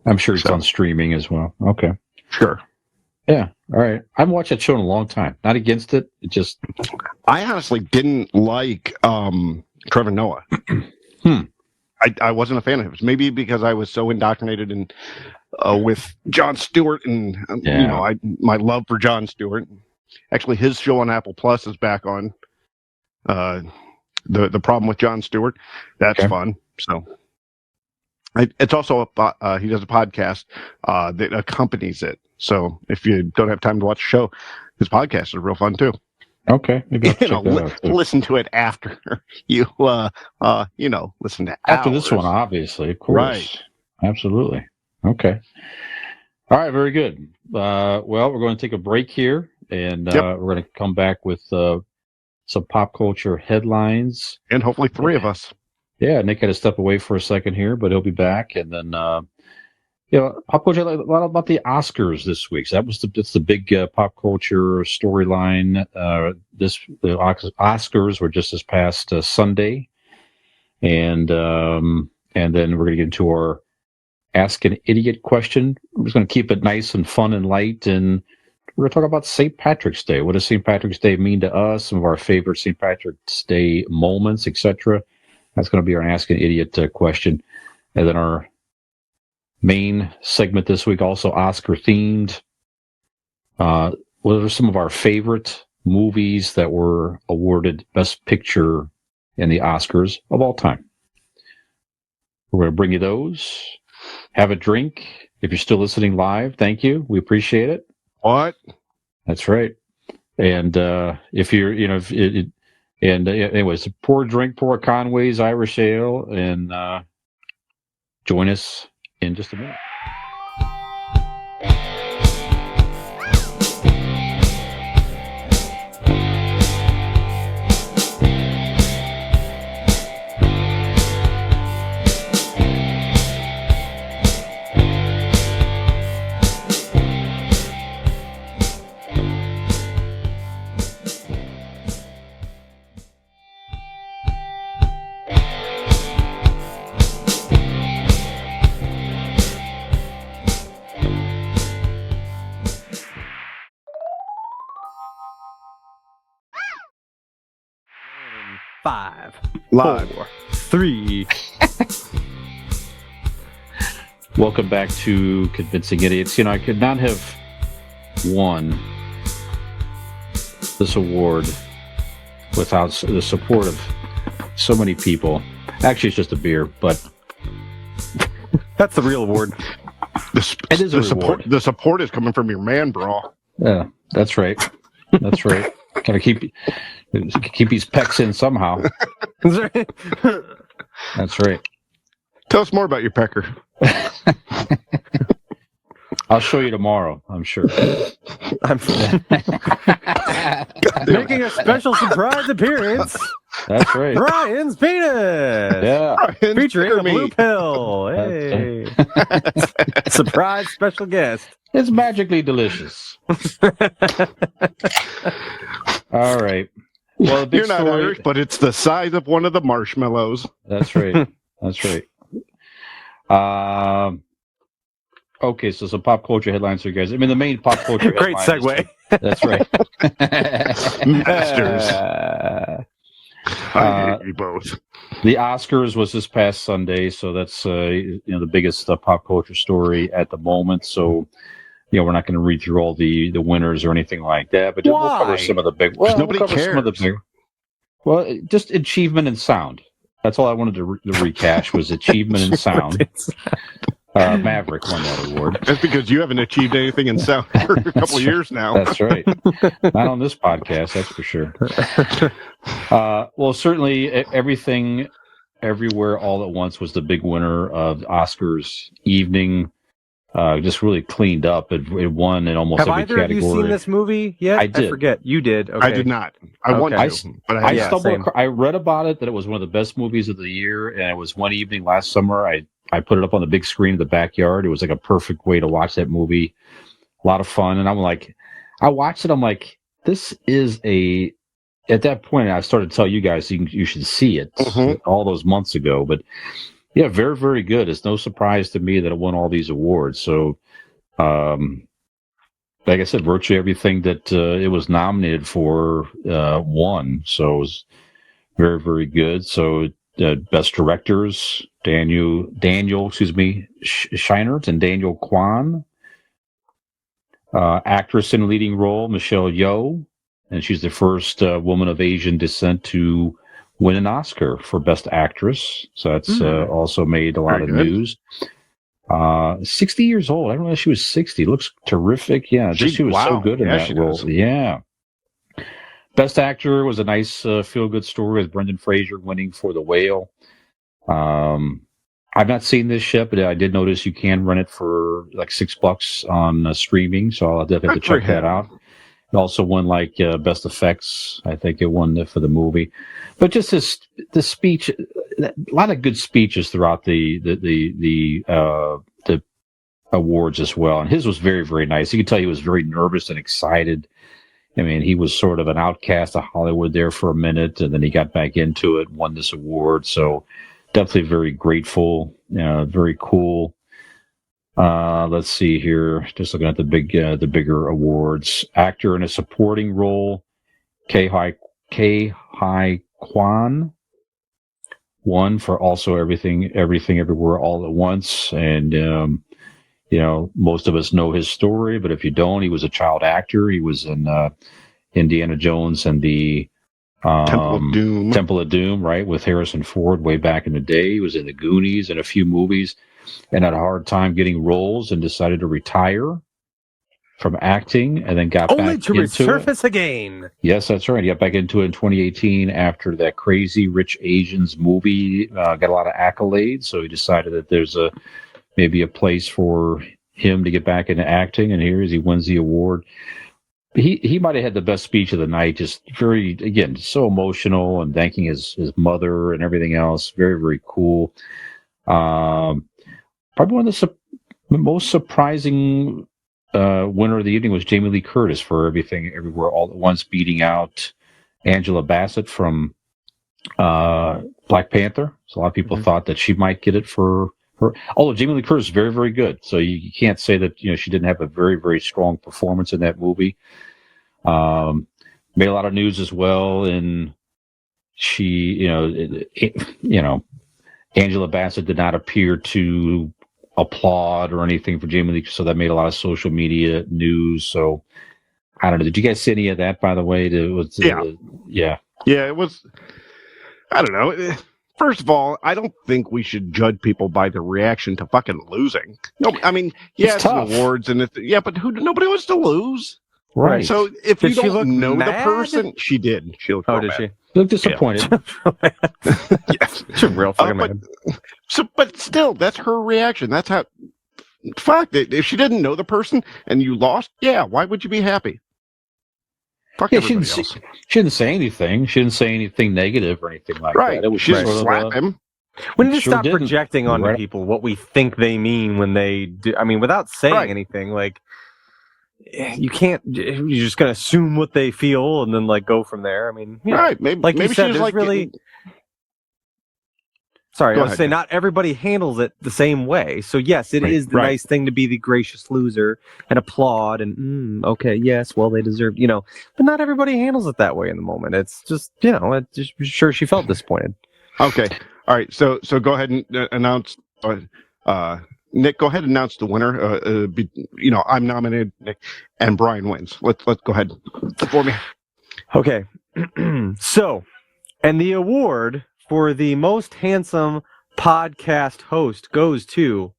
I'm sure it's on streaming as well. Okay. Sure. Yeah, all right. I haven't watched that show in a long time. Not against it, it just... I honestly didn't like Trevor Noah. I wasn't a fan of his. Maybe because I was so indoctrinated in with Jon Stewart and, my love for Jon Stewart. Actually, his show on Apple Plus is back on. The Problem with Jon Stewart, that's fun. So it's also he does a podcast that accompanies it. So if you don't have time to watch the show, his podcast is real fun too. Okay, maybe I'll check that out. Listen to it after you listen to after hours. This one, obviously, of course, right? Absolutely. Okay. All right, very good. Well, we're going to take a break here, and we're going to come back with some pop culture headlines. And hopefully 3 of us. Yeah, Nick had to step away for a second here, but he'll be back. And then, pop culture, a lot about the Oscars this week. So that's the big pop culture storyline. The Oscars were just this past Sunday. And then we're going to get into our Ask an Idiot question. We're just going to keep it nice and fun and light, and we're going to talk about St. Patrick's Day. What does St. Patrick's Day mean to us? Some of our favorite St. Patrick's Day moments, etc. That's going to be our Ask an Idiot question. And then our main segment this week, also Oscar-themed. What are some of our favorite movies that were awarded Best Picture in the Oscars of all time? We're going to bring you those, have a drink, If you're still listening live, thank you. We appreciate it. What? That's right. And if you're, anyways, pour a drink, pour a Conway's Irish Ale, and join us in just a minute. Five, Live. 4, 3. Welcome back to Convincing Idiots. I could not have won this award without the support of so many people. Actually, it's just a beer, but That's the real award. it is a reward. The support is coming from your man, bro. Yeah, that's right. That's right. Gotta keep these pecs in somehow. That's right. Tell us more about your pecker. I'll show you tomorrow, I'm sure. I'm making a special surprise appearance. That's right. Brian's penis. Yeah. Featuring a blue pill. Hey. Surprise special guest. It's magically delicious. All right. Well, the big You're not story. Irish, but it's the size of one of the marshmallows. That's right. That's right. Okay, so some pop culture headlines for you guys. I mean, the main pop culture Great headline segue. That's right. Masters. I hate you both. The Oscars was this past Sunday, so that's the biggest pop culture story at the moment. So, we're not going to read through all the winners or anything like that, but we'll cover some of the big. Well, Nobody we'll cover some of the cares. big. Well, just achievement and sound. That's all I wanted to recash was achievement and sound. Maverick won that award. That's because you haven't achieved anything in sound for a couple of years now. That's right. Not on this podcast, that's for sure. Well, certainly Everything, Everywhere, All at Once was the big winner of Oscars evening. Just really cleaned up. It won in almost Have every either category. of you seen this movie yet? I did. forget. You did. Okay. I did not. I want Okay. to, but I Yeah, same. I read about it that it was one of the best movies of the year, and it was one evening last summer. I put it up on the big screen in the backyard. It was like a perfect way to watch that movie. A lot of fun, and I'm like, I watched it. I'm like, this is a. At that point, I started to tell you guys you should see it all those months ago. But yeah, very, very good. It's no surprise to me that it won all these awards. So, like I said, virtually everything that it was nominated for won. So it was very, very good. So best directors, Daniel, Scheinert and Daniel Kwan. Actress in leading role, Michelle Yeoh, and she's the first woman of Asian descent to win an Oscar for Best Actress. So that's also made a lot of news. 60 years old. I didn't realize she was 60. Looks terrific. Yeah, she was so good in that role. Yeah. Best Actor was a nice feel-good story with Brendan Fraser winning for The Whale. I've not seen this yet, but I did notice you can rent it for like $6 on streaming, so I'll definitely have to check that out. It also won Best Effects. I think it won for the movie. But just the speech, a lot of good speeches throughout the awards as well. And his was very, very nice. You could tell he was very nervous and excited. I mean, he was sort of an outcast of Hollywood there for a minute, and then he got back into it, won this award. So definitely very grateful, very cool. Let's see here. Just looking at the bigger awards. Actor in a supporting role, Kai Kwan won for also Everything, Everywhere, All at Once. And, most of us know his story, but if you don't, he was a child actor. He was in Indiana Jones and the Temple of Doom, right, with Harrison Ford way back in the day. He was in the Goonies and a few movies. and had a hard time getting roles and decided to retire from acting and then got Only back to into resurface it. again. Yes, that's right. He got back into it in 2018 after that Crazy Rich Asians movie got a lot of accolades. So he decided that there's maybe a place for him to get back into acting, and here he wins the award. He might have had the best speech of the night. Just very, again, so emotional and thanking his mother and everything else. Very, very cool. Probably one of the most surprising winner of the evening was Jamie Lee Curtis for Everything Everywhere All at Once, beating out Angela Bassett from Black Panther. So a lot of people thought that she might get it for her. Although Jamie Lee Curtis is very, very good. So you can't say that she didn't have a very, very strong performance in that movie. Made a lot of news as well, and she, Angela Bassett did not appear to applaud or anything for Jamie Lee, so that made a lot of social media news. So I don't know. Did you guys see any of that, by the way? Yeah, it was. I don't know. First of all, I don't think we should judge people by the reaction to fucking losing. No, I mean, it's an awards, and but nobody wants to lose. Right. So if Did you she look don't know mad? the person, she did. She looked Oh, did mad. she? She looked disappointed. Yes. She's real fucking mad. But still, that's her reaction. That's how. Fuck. If she didn't know the person and you lost, why would you be happy? Fuck everybody else. She didn't say anything. She didn't say anything negative or anything like Right. that. It was She sort didn't of slap him. We need to Sure stop didn't. projecting onto Right. people what we think they mean when they do. I mean, without saying anything, like, you can't. You're just gonna assume what they feel and then go from there. I mean, Right. Maybe like maybe you said, she was there's really. Sorry, I was saying not everybody handles it the same way. So yes, it is the nice thing to be the gracious loser and applaud and okay, yes, well they deserve, but not everybody handles it that way in the moment. It's just, sure she felt disappointed. Okay, all right. So go ahead and announce. Nick, go ahead and announce the winner. I'm nominated, Nick, and Brian wins. Let's go ahead for me. Okay, so, and the award for the most handsome podcast host goes to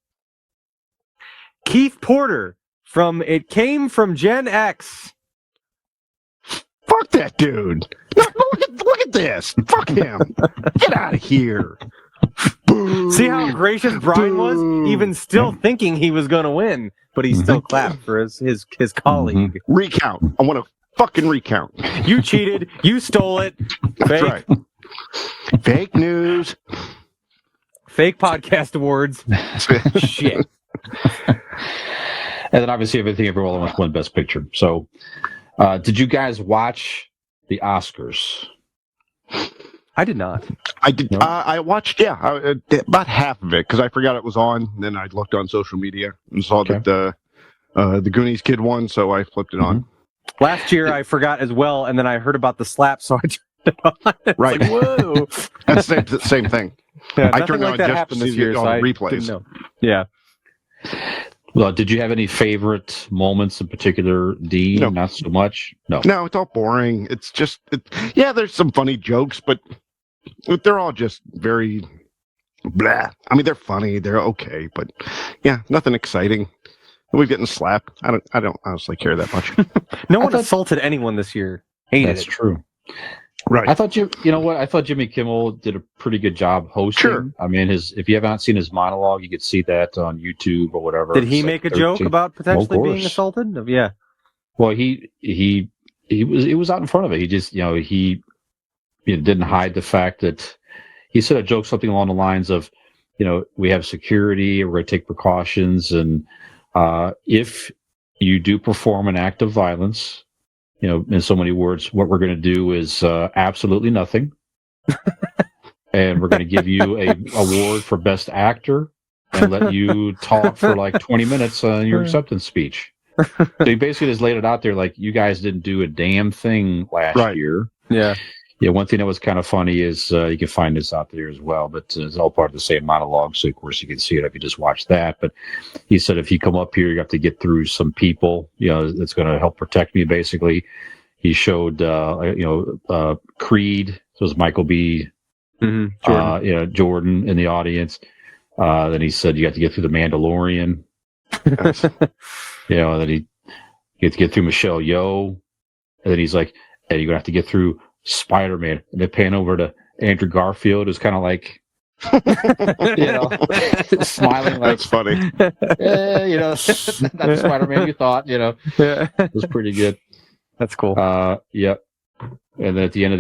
Keith Porter from It Came From Gen X. Fuck that dude. Look at this. Fuck him. Get out of here. Boo. See how gracious Brian was? Even still thinking he was going to win, but he still clapped for his colleague. Recount. I want to fucking recount. You cheated. You stole it. That's Fake. right. Fake news. Fake podcast awards. Shit. And then obviously Everything Everywhere All at Once won Best Picture. So, did you guys watch the Oscars? I did not. I did. No? I watched. About half of it because I forgot it was on. Then I looked on social media and saw that the Goonies kid won, so I flipped it on. Last year I forgot as well, and then I heard about the slap, so I turned it on. It's Right. like, whoa. That's the same thing. Yeah, I nothing turned it like on that just happened to this see year, it so on I replays. didn't know. Yeah. Well, did you have any favorite moments in particular, Dean? No. Not so much? No. No, it's all boring. It's just, there's some funny jokes, but they're all just very blah. I mean, they're funny, they're okay, but nothing exciting. We're getting slapped. I don't honestly care that much. No one assaulted anyone this year. Hated That's it. true. Right. I thought I thought Jimmy Kimmel did a pretty good job hosting. Sure. I mean, if you haven't seen his monologue, you could see that on YouTube or whatever. Did he It's make like a joke 13. about potentially Of being course. assaulted? Yeah. Well, he was out in front of it. He just he didn't hide the fact that he said a joke something along the lines of, we have security, we're going to take precautions, and if you do perform an act of violence, in so many words, what we're going to do is absolutely nothing, and we're going to give you a award for best actor and let you talk for like 20 minutes on your acceptance speech. So he basically just laid it out there like, you guys didn't do a damn thing last year. Yeah. Yeah, one thing that was kind of funny is you can find this out there as well, but it's all part of the same monologue, so of course you can see it if you just watch that. But he said, if you come up here, you have to get through some people, that's going to help protect me, basically. He showed, Creed, so it was Michael B. Mm-hmm. Jordan in the audience. Then he said you have to get through the Mandalorian. Yes. Then you have to get through Michelle Yeoh. And then he's like, hey, you're going to have to get through Spider-Man. And they pan over to Andrew Garfield, who's kind of like, smiling like, That's funny. not the Spider-Man you thought, Yeah. It was pretty good. That's cool. Yep. And then at the end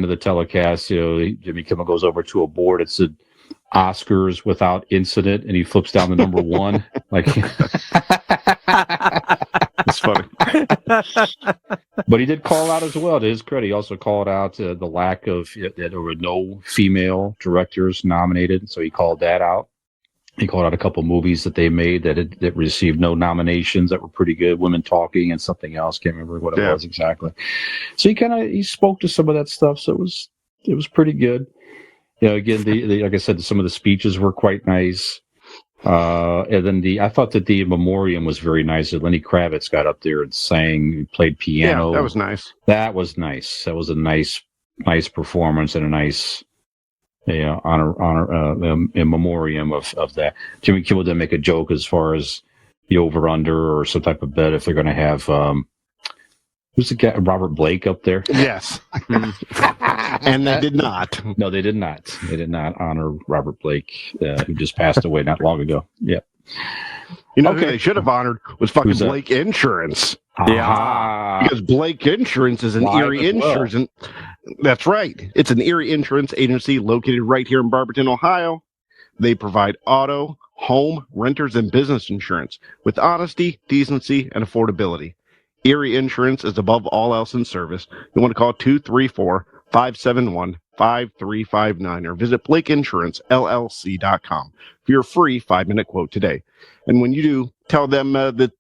of the telecast, Jimmy Kimmel goes over to a board. It said Oscars without incident, and he flips down the number 1. Like, It's funny. but he did call out as well. To his credit, he also called out the lack of that there were no female directors nominated. So he called that out. He called out a couple movies that they made that received no nominations that were pretty good. Women Talking and something else. Can't remember what it was exactly. So he spoke to some of that stuff. So it was pretty good. Again, like I said, some of the speeches were quite nice. And then I thought that the memoriam was very nice. Lenny Kravitz got up there and sang, played piano. Yeah, that was nice. That was nice. That was a nice performance and a nice honor in memoriam of that. Jimmy Kimmel did make a joke as far as the over-under or some type of bet if they're going to have who's the guy, Robert Blake up there. Yes. And they did not. No, they did not. They did not honor Robert Blake, who just passed away not long ago. Yeah. Who they should have honored was fucking Who's that? Blake Insurance. Yeah. Because Blake Insurance is an Erie Insurance. That's right. It's an Erie Insurance agency located right here in Barberton, Ohio. They provide auto, home, renters, and business insurance with honesty, decency, and affordability. Erie Insurance is above all else in service. You want to call 234-571-5359 or visit BlakeInsuranceLLC.com for your free 5-minute quote today. And when you do, tell them that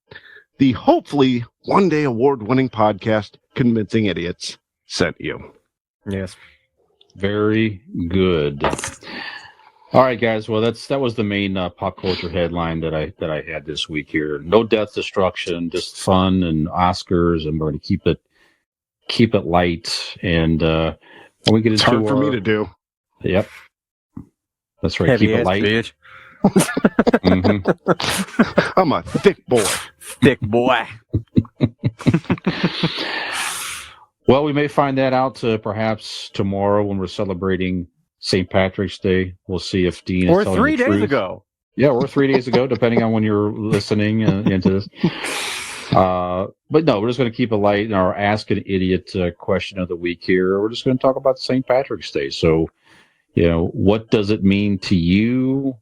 the hopefully one-day award-winning podcast, Convincing Idiots, sent you. Yes. Very good. All right, guys. Well, that was the main pop culture headline that I had this week here. No death, destruction, just fun and Oscars, and we're going to keep it light. And when we get into hard for me to do. Yep, that's right. Heavy Keep it ass light. bitch. Mm-hmm. I'm a thick boy. Thick boy. Well, we may find that out perhaps tomorrow when we're celebrating St. Patrick's Day. We'll see if Dean is telling 3 the days truth. ago. Yeah, or 3 days ago, depending on when you're listening into this. But no, we're just going to keep it light in our Ask an Idiot question of the week here. We're just going to talk about St. Patrick's Day. So, what does it mean to you?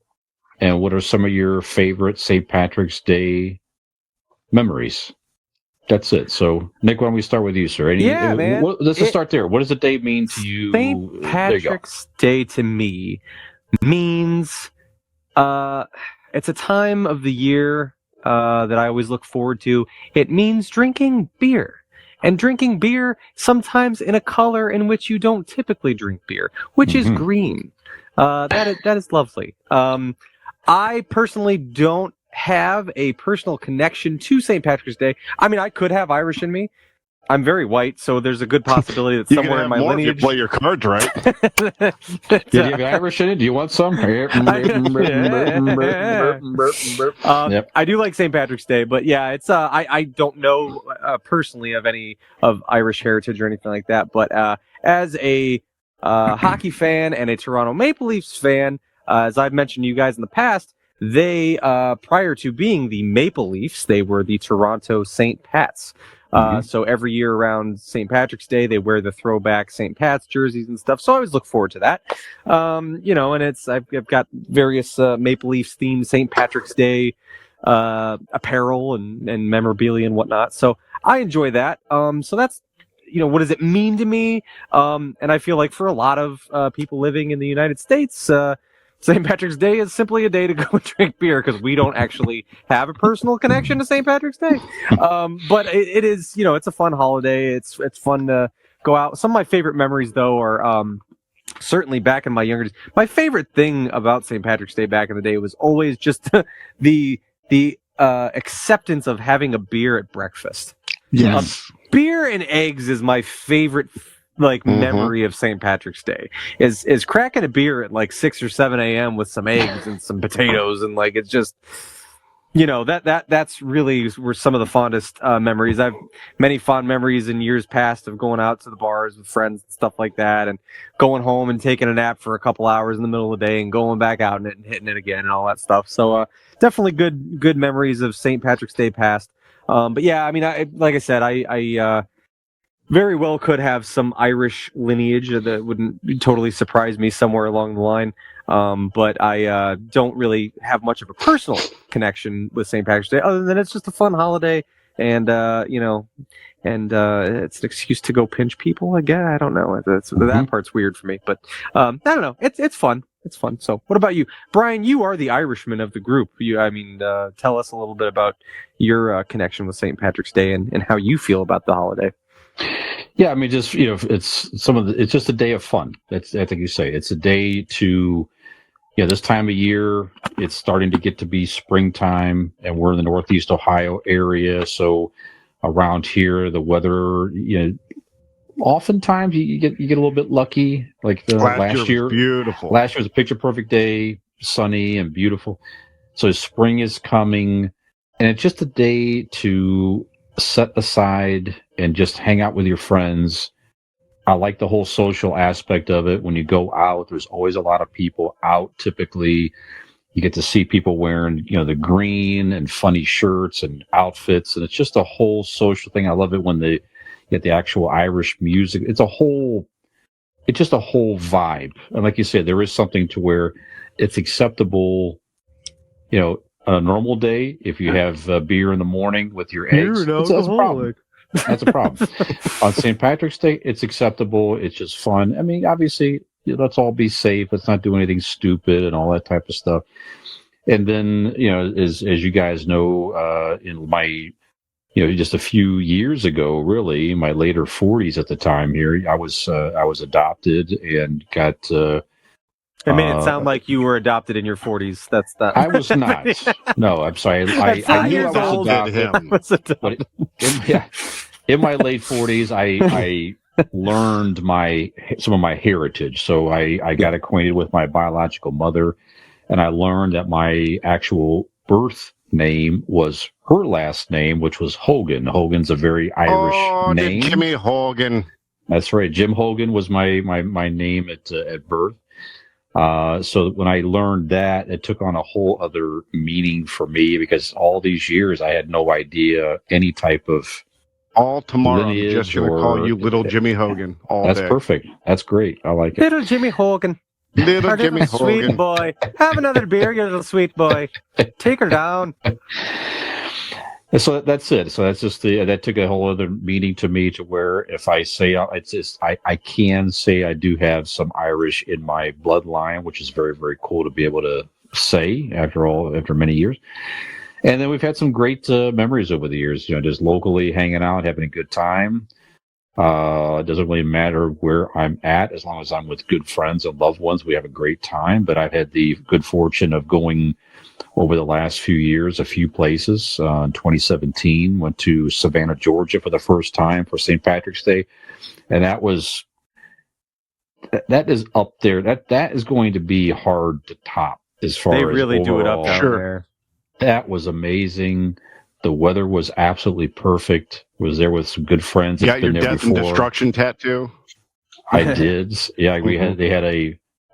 And what are some of your favorite St. Patrick's Day memories? That's it. So, Nick, why don't we start with you, sir? Man. Let's just start there. What does the day mean to you? St. Patrick's Day to me means it's a time of the year that I always look forward to. It means drinking beer. And drinking beer sometimes in a color in which you don't typically drink beer, which is green. That is lovely. I personally don't have a personal connection to St. Patrick's Day. I mean, I could have Irish in me. I'm very white, so there's a good possibility that somewhere in my lineage. If you play your cards right. Did you have Irish in it? Do you want some? I do like St. Patrick's Day, but yeah, it's I don't know personally of any of Irish heritage or anything like that. But as a hockey fan and a Toronto Maple Leafs fan, as I've mentioned to you guys in the past, they prior to being the Maple Leafs, they were the Toronto St. Pats. So every year around St. Patrick's Day, they wear the throwback St. Pat's jerseys and stuff. So I always look forward to that. And I've got various Maple Leafs themed St. Patrick's Day apparel and memorabilia and whatnot. So I enjoy that. So that's, what does it mean to me? And I feel like for a lot of people living in the United States, St. Patrick's Day is simply a day to go and drink beer because we don't actually have a personal connection to St. Patrick's Day. But it is, it's a fun holiday. It's fun to go out. Some of my favorite memories, though, are certainly back in my younger days. My favorite thing about St. Patrick's Day back in the day was always just the acceptance of having a beer at breakfast. Yes. Beer and eggs is my favorite memory of St. Patrick's Day is cracking a beer at like 6 or 7 a.m. with some eggs and some potatoes, and like it's just, that's really were some of the fondest memories. I've many fond memories in years past of going out to the bars with friends and stuff like that, and going home and taking a nap for a couple hours in the middle of the day and going back out in it and hitting it again and all that stuff. So definitely good memories of St. Patrick's Day past. But yeah, I mean, like I said, I very well could have some Irish lineage that wouldn't totally surprise me somewhere along the line. But I don't really have much of a personal connection with St. Patrick's Day, other than it's just a fun holiday, and it's an excuse to go pinch people again. I don't know. That part's weird for me, but I don't know. It's fun. It's fun. So, what about you, Brian? You are the Irishman of the group. Tell us a little bit about your connection with St. Patrick's Day and how you feel about the holiday. Yeah, I mean, just it's just a day of fun. I think you say it's a day to, this time of year, it's starting to get to be springtime, and we're in the Northeast Ohio area, so around here the weather, oftentimes you get a little bit lucky. Like the last year, beautiful. Last year was a picture perfect day, sunny and beautiful. So spring is coming, and it's just a day to set aside and just hang out with your friends. I like the whole social aspect of it. When you go out, there's always a lot of people out. Typically, you get to see people wearing, the green and funny shirts and outfits, and it's just a whole social thing. I love it when they get the actual Irish music. It's just a whole vibe. And like you said, there is something to where it's acceptable, on a normal day, if you have beer in the morning with your eggs, that's a problem. That's a problem. On St. Patrick's Day, it's acceptable. It's just fun. I mean, obviously, let's all be safe. Let's not do anything stupid and all that type of stuff. And then, as you guys know, in my, just a few years ago, really, my later 40s at the time here, I was adopted and got. It made it sound like you were adopted in your 40s. That's not. I was not. No, I'm sorry. I knew I was adopted. But in my late 40s, I learned some of my heritage. So I got acquainted with my biological mother, and I learned that my actual birth name was her last name, which was Hogan. Hogan's a very Irish name. Jimmy Hogan. That's right. Jim Hogan was my name at birth. So when I learned that, it took on a whole other meaning for me, because all these years I had no idea any type of all tomorrow. I'm just going to call you Little Jimmy Hogan all That's day. Perfect. That's great. I like it. Little Jimmy Hogan. Little Jimmy Hogan. Sweet boy. Have another beer, you little sweet boy. Take her down. So that's it. So that's just that took a whole other meaning to me, to where if I say I can say I do have some Irish in my bloodline, which is very, very cool to be able to say after many years. And then we've had some great memories over the years, just locally hanging out, having a good time. It doesn't really matter where I'm at, as long as I'm with good friends and loved ones, we have a great time. But I've had the good fortune of going over the last few years, a few places. In 2017, went to Savannah, Georgia for the first time for St. Patrick's Day. And that is up there. That is going to be hard to top as far as they really do it up down there. That was amazing. The weather was absolutely perfect. Was there with some good friends. You got your Death and Destruction tattoo? I did. Yeah, they had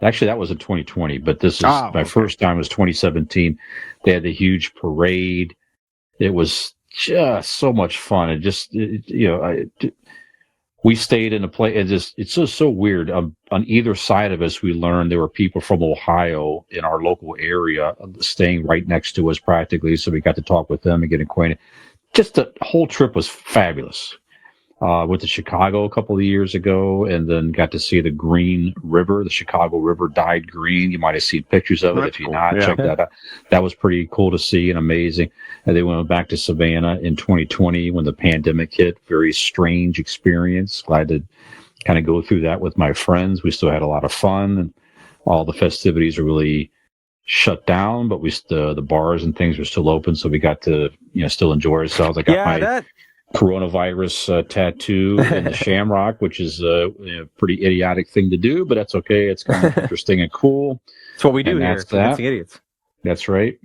actually that was in 2020, but this is my first time was 2017. They had the huge parade. It was just so much fun. We stayed in a place. It's just so weird. On either side of us, we learned there were people from Ohio in our local area staying right next to us practically. So we got to talk with them and get acquainted. Just the whole trip was fabulous. Went to Chicago a couple of years ago, and then got to see the Green River. The Chicago River dyed green. You might have seen pictures of it. If you're not, check that out. That was pretty cool to see and amazing. And then went back to Savannah in 2020 when the pandemic hit. Very strange experience. Glad to kind of go through that with my friends. We still had a lot of fun, and all the festivities are really shut down, but the bars and things were still open, so we got to still enjoy ourselves. coronavirus tattoo in the shamrock, which is a pretty idiotic thing to do, but that's okay. It's kind of interesting and cool. That's what we do And here. that's Convincing idiots. That's right.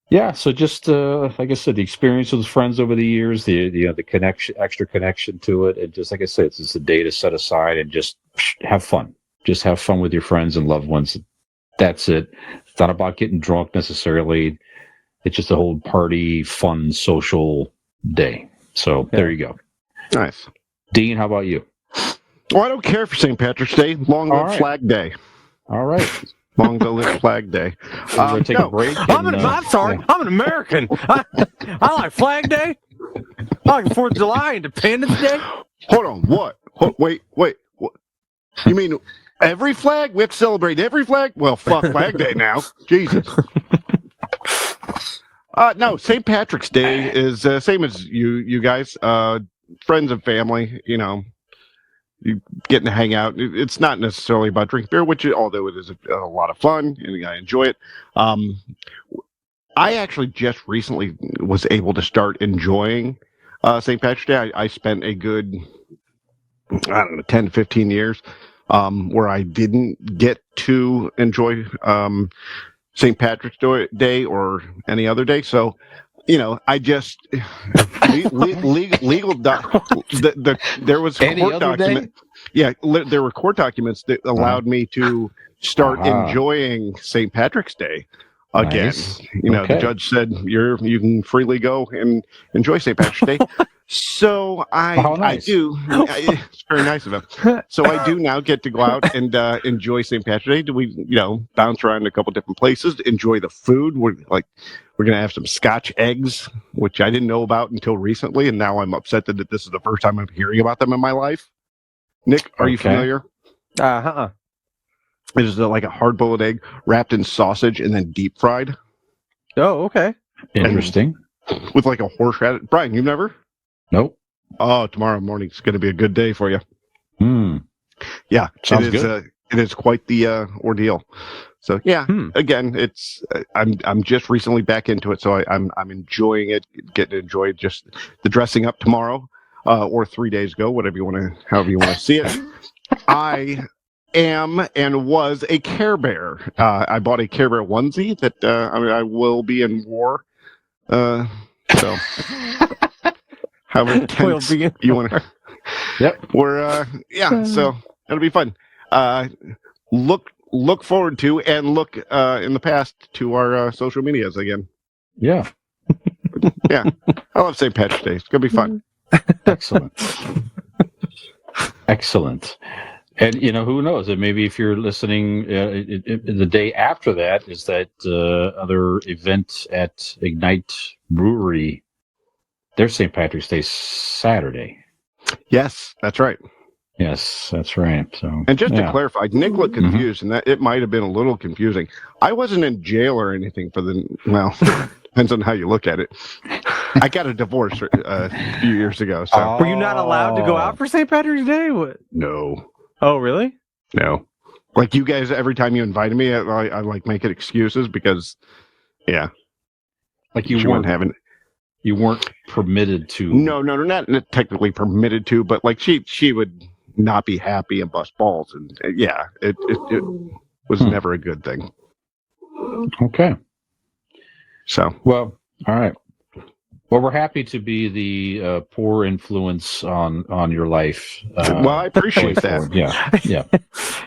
Yeah, so just like I said, the experience with friends over the years, the connection, extra connection to it, and just like I said, it's just a day to set aside and just have fun. Just have fun with your friends and loved ones. That's it. It's not about getting drunk necessarily. It's just a whole party, fun, social day. So there you go. Nice. Dean, how about you? Well, I don't care for St. Patrick's Day. Long live right. Flag Day. All right. Long live Flag Day. We're going to take a break. I'm sorry. I'm an American. I like Flag Day. I like 4th of July, Independence Day. Hold on. What? Wait. What? You mean every flag? We have to celebrate every flag? Well, fuck Flag Day now. Jesus. No, St. Patrick's Day is same as you guys. Friends and family, you getting to hang out. It's not necessarily about drinking beer, although it is a lot of fun and I enjoy it. I actually just recently was able to start enjoying St. Patrick's Day. I spent a good, 10 to 15 years where I didn't get to enjoy St. Patrick's Day or any other day. So, I just legal there was any court other document. Day? Yeah, there were court documents that allowed me to start enjoying St. Patrick's Day again. Nice. The judge said you can freely go and enjoy St. Patrick's Day. So I do. It's very nice of him. So I do now get to go out and enjoy St. Patrick's Day. We bounce around a couple different places, enjoy the food. We're gonna have some Scotch eggs, which I didn't know about until recently, and now I'm upset that this is the first time I'm hearing about them in my life. Nick, are you familiar? It is like a hard-boiled egg wrapped in sausage and then deep fried. Oh, okay. Interesting. With like a horseradish. Brian, you've never? Nope. Oh, tomorrow morning's going to be a good day for you. Yeah, sounds good. It is quite the ordeal. So yeah, again, it's I'm just recently back into it, so I'm enjoying it, getting to enjoy just the dressing up tomorrow, or 3 days ago, however you want to see it. I am and was a Care Bear. I bought a Care Bear onesie that I will be in war. So. How intense you want to? Yep. We're so it'll be fun. Look forward to and look in the past to our social medias again. Yeah. Yeah. I love St. Patrick's Day. It's gonna be fun. Excellent. And who knows? And maybe if you're listening, the day after that is that other event at Ignite Brewery. Their St. Patrick's Day Saturday. Yes, that's right. Yes, that's right. So, and just to clarify, Nick looked confused, and that it might have been a little confusing. I wasn't in jail or anything for depends on how you look at it. I got a divorce a few years ago. So were you not allowed to go out for St. Patrick's Day? What? No. Oh, really? No. Like you guys, every time you invited me, I like making excuses because, like you weren't having. You weren't permitted to. No, not technically permitted to, but like she would not be happy and bust balls, and it was never a good thing. Okay. So well, all right. Well, we're happy to be the poor influence on your life. Well, I appreciate that. Forward. Yeah.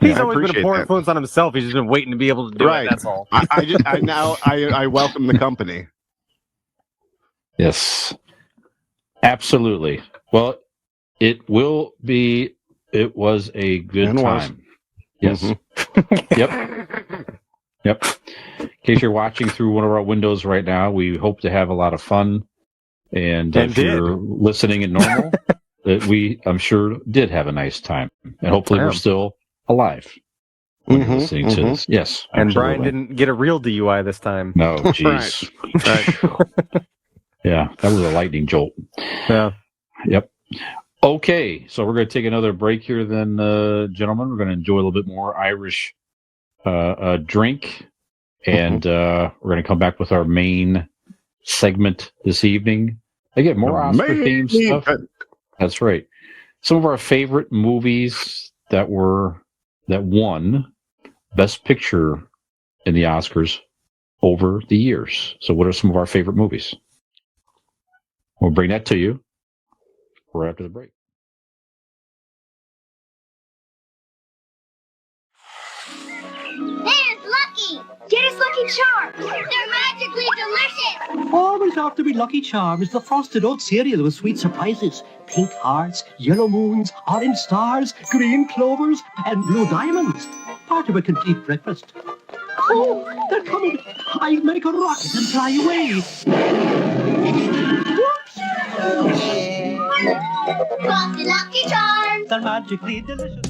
He's always been a poor influence on himself. He's just been waiting to be able to do it. That's all. I welcome the company. Yes, absolutely. Well, it was a good time. Yes. Yep. In case you're watching through one of our windows right now, we hope to have a lot of fun. And if you're listening at normal, I'm sure did have a nice time. And hopefully we're still alive when you're listening to this. Yes. And absolutely. Brian didn't get a real DUI this time. No, jeez. Right. Yeah, that was a lightning jolt. Yeah. Yep. Okay, so we're going to take another break here then, gentlemen. We're going to enjoy a little bit more Irish drink. And we're going to come back with our main segment this evening. Again, more Oscar-themed stuff. That's right. Some of our favorite movies that won Best Picture in the Oscars over the years. So what are some of our favorite movies? We'll bring that to you right after the break. There's Lucky! Get his Lucky Charms! They're magically delicious! Always after me Lucky Charms, the frosted oat cereal with sweet surprises. Pink hearts, yellow moons, orange stars, green clovers, and blue diamonds. Part of a complete breakfast. Oh, they're coming! I'll make a rocket and fly away. Whoops! Frosted Lucky Charms! They're magically delicious.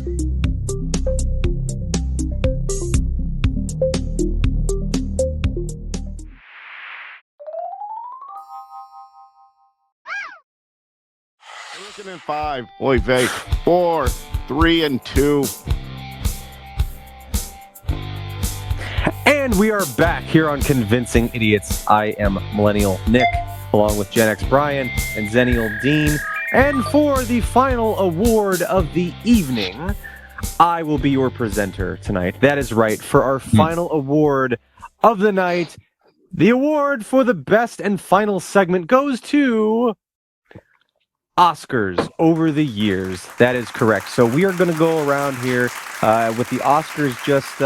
Looking at 5, oy vey, 4, 3, and 2. And we are back here on Convincing Idiots. I am Millennial Nick, along with Gen X Brian and Zennial Dean. And for the final award of the evening, I will be your presenter tonight. That is right. For our final award of the night, the award for the best and final segment goes to Oscars over the years. That is correct. So we are going to go around here with the Oscars just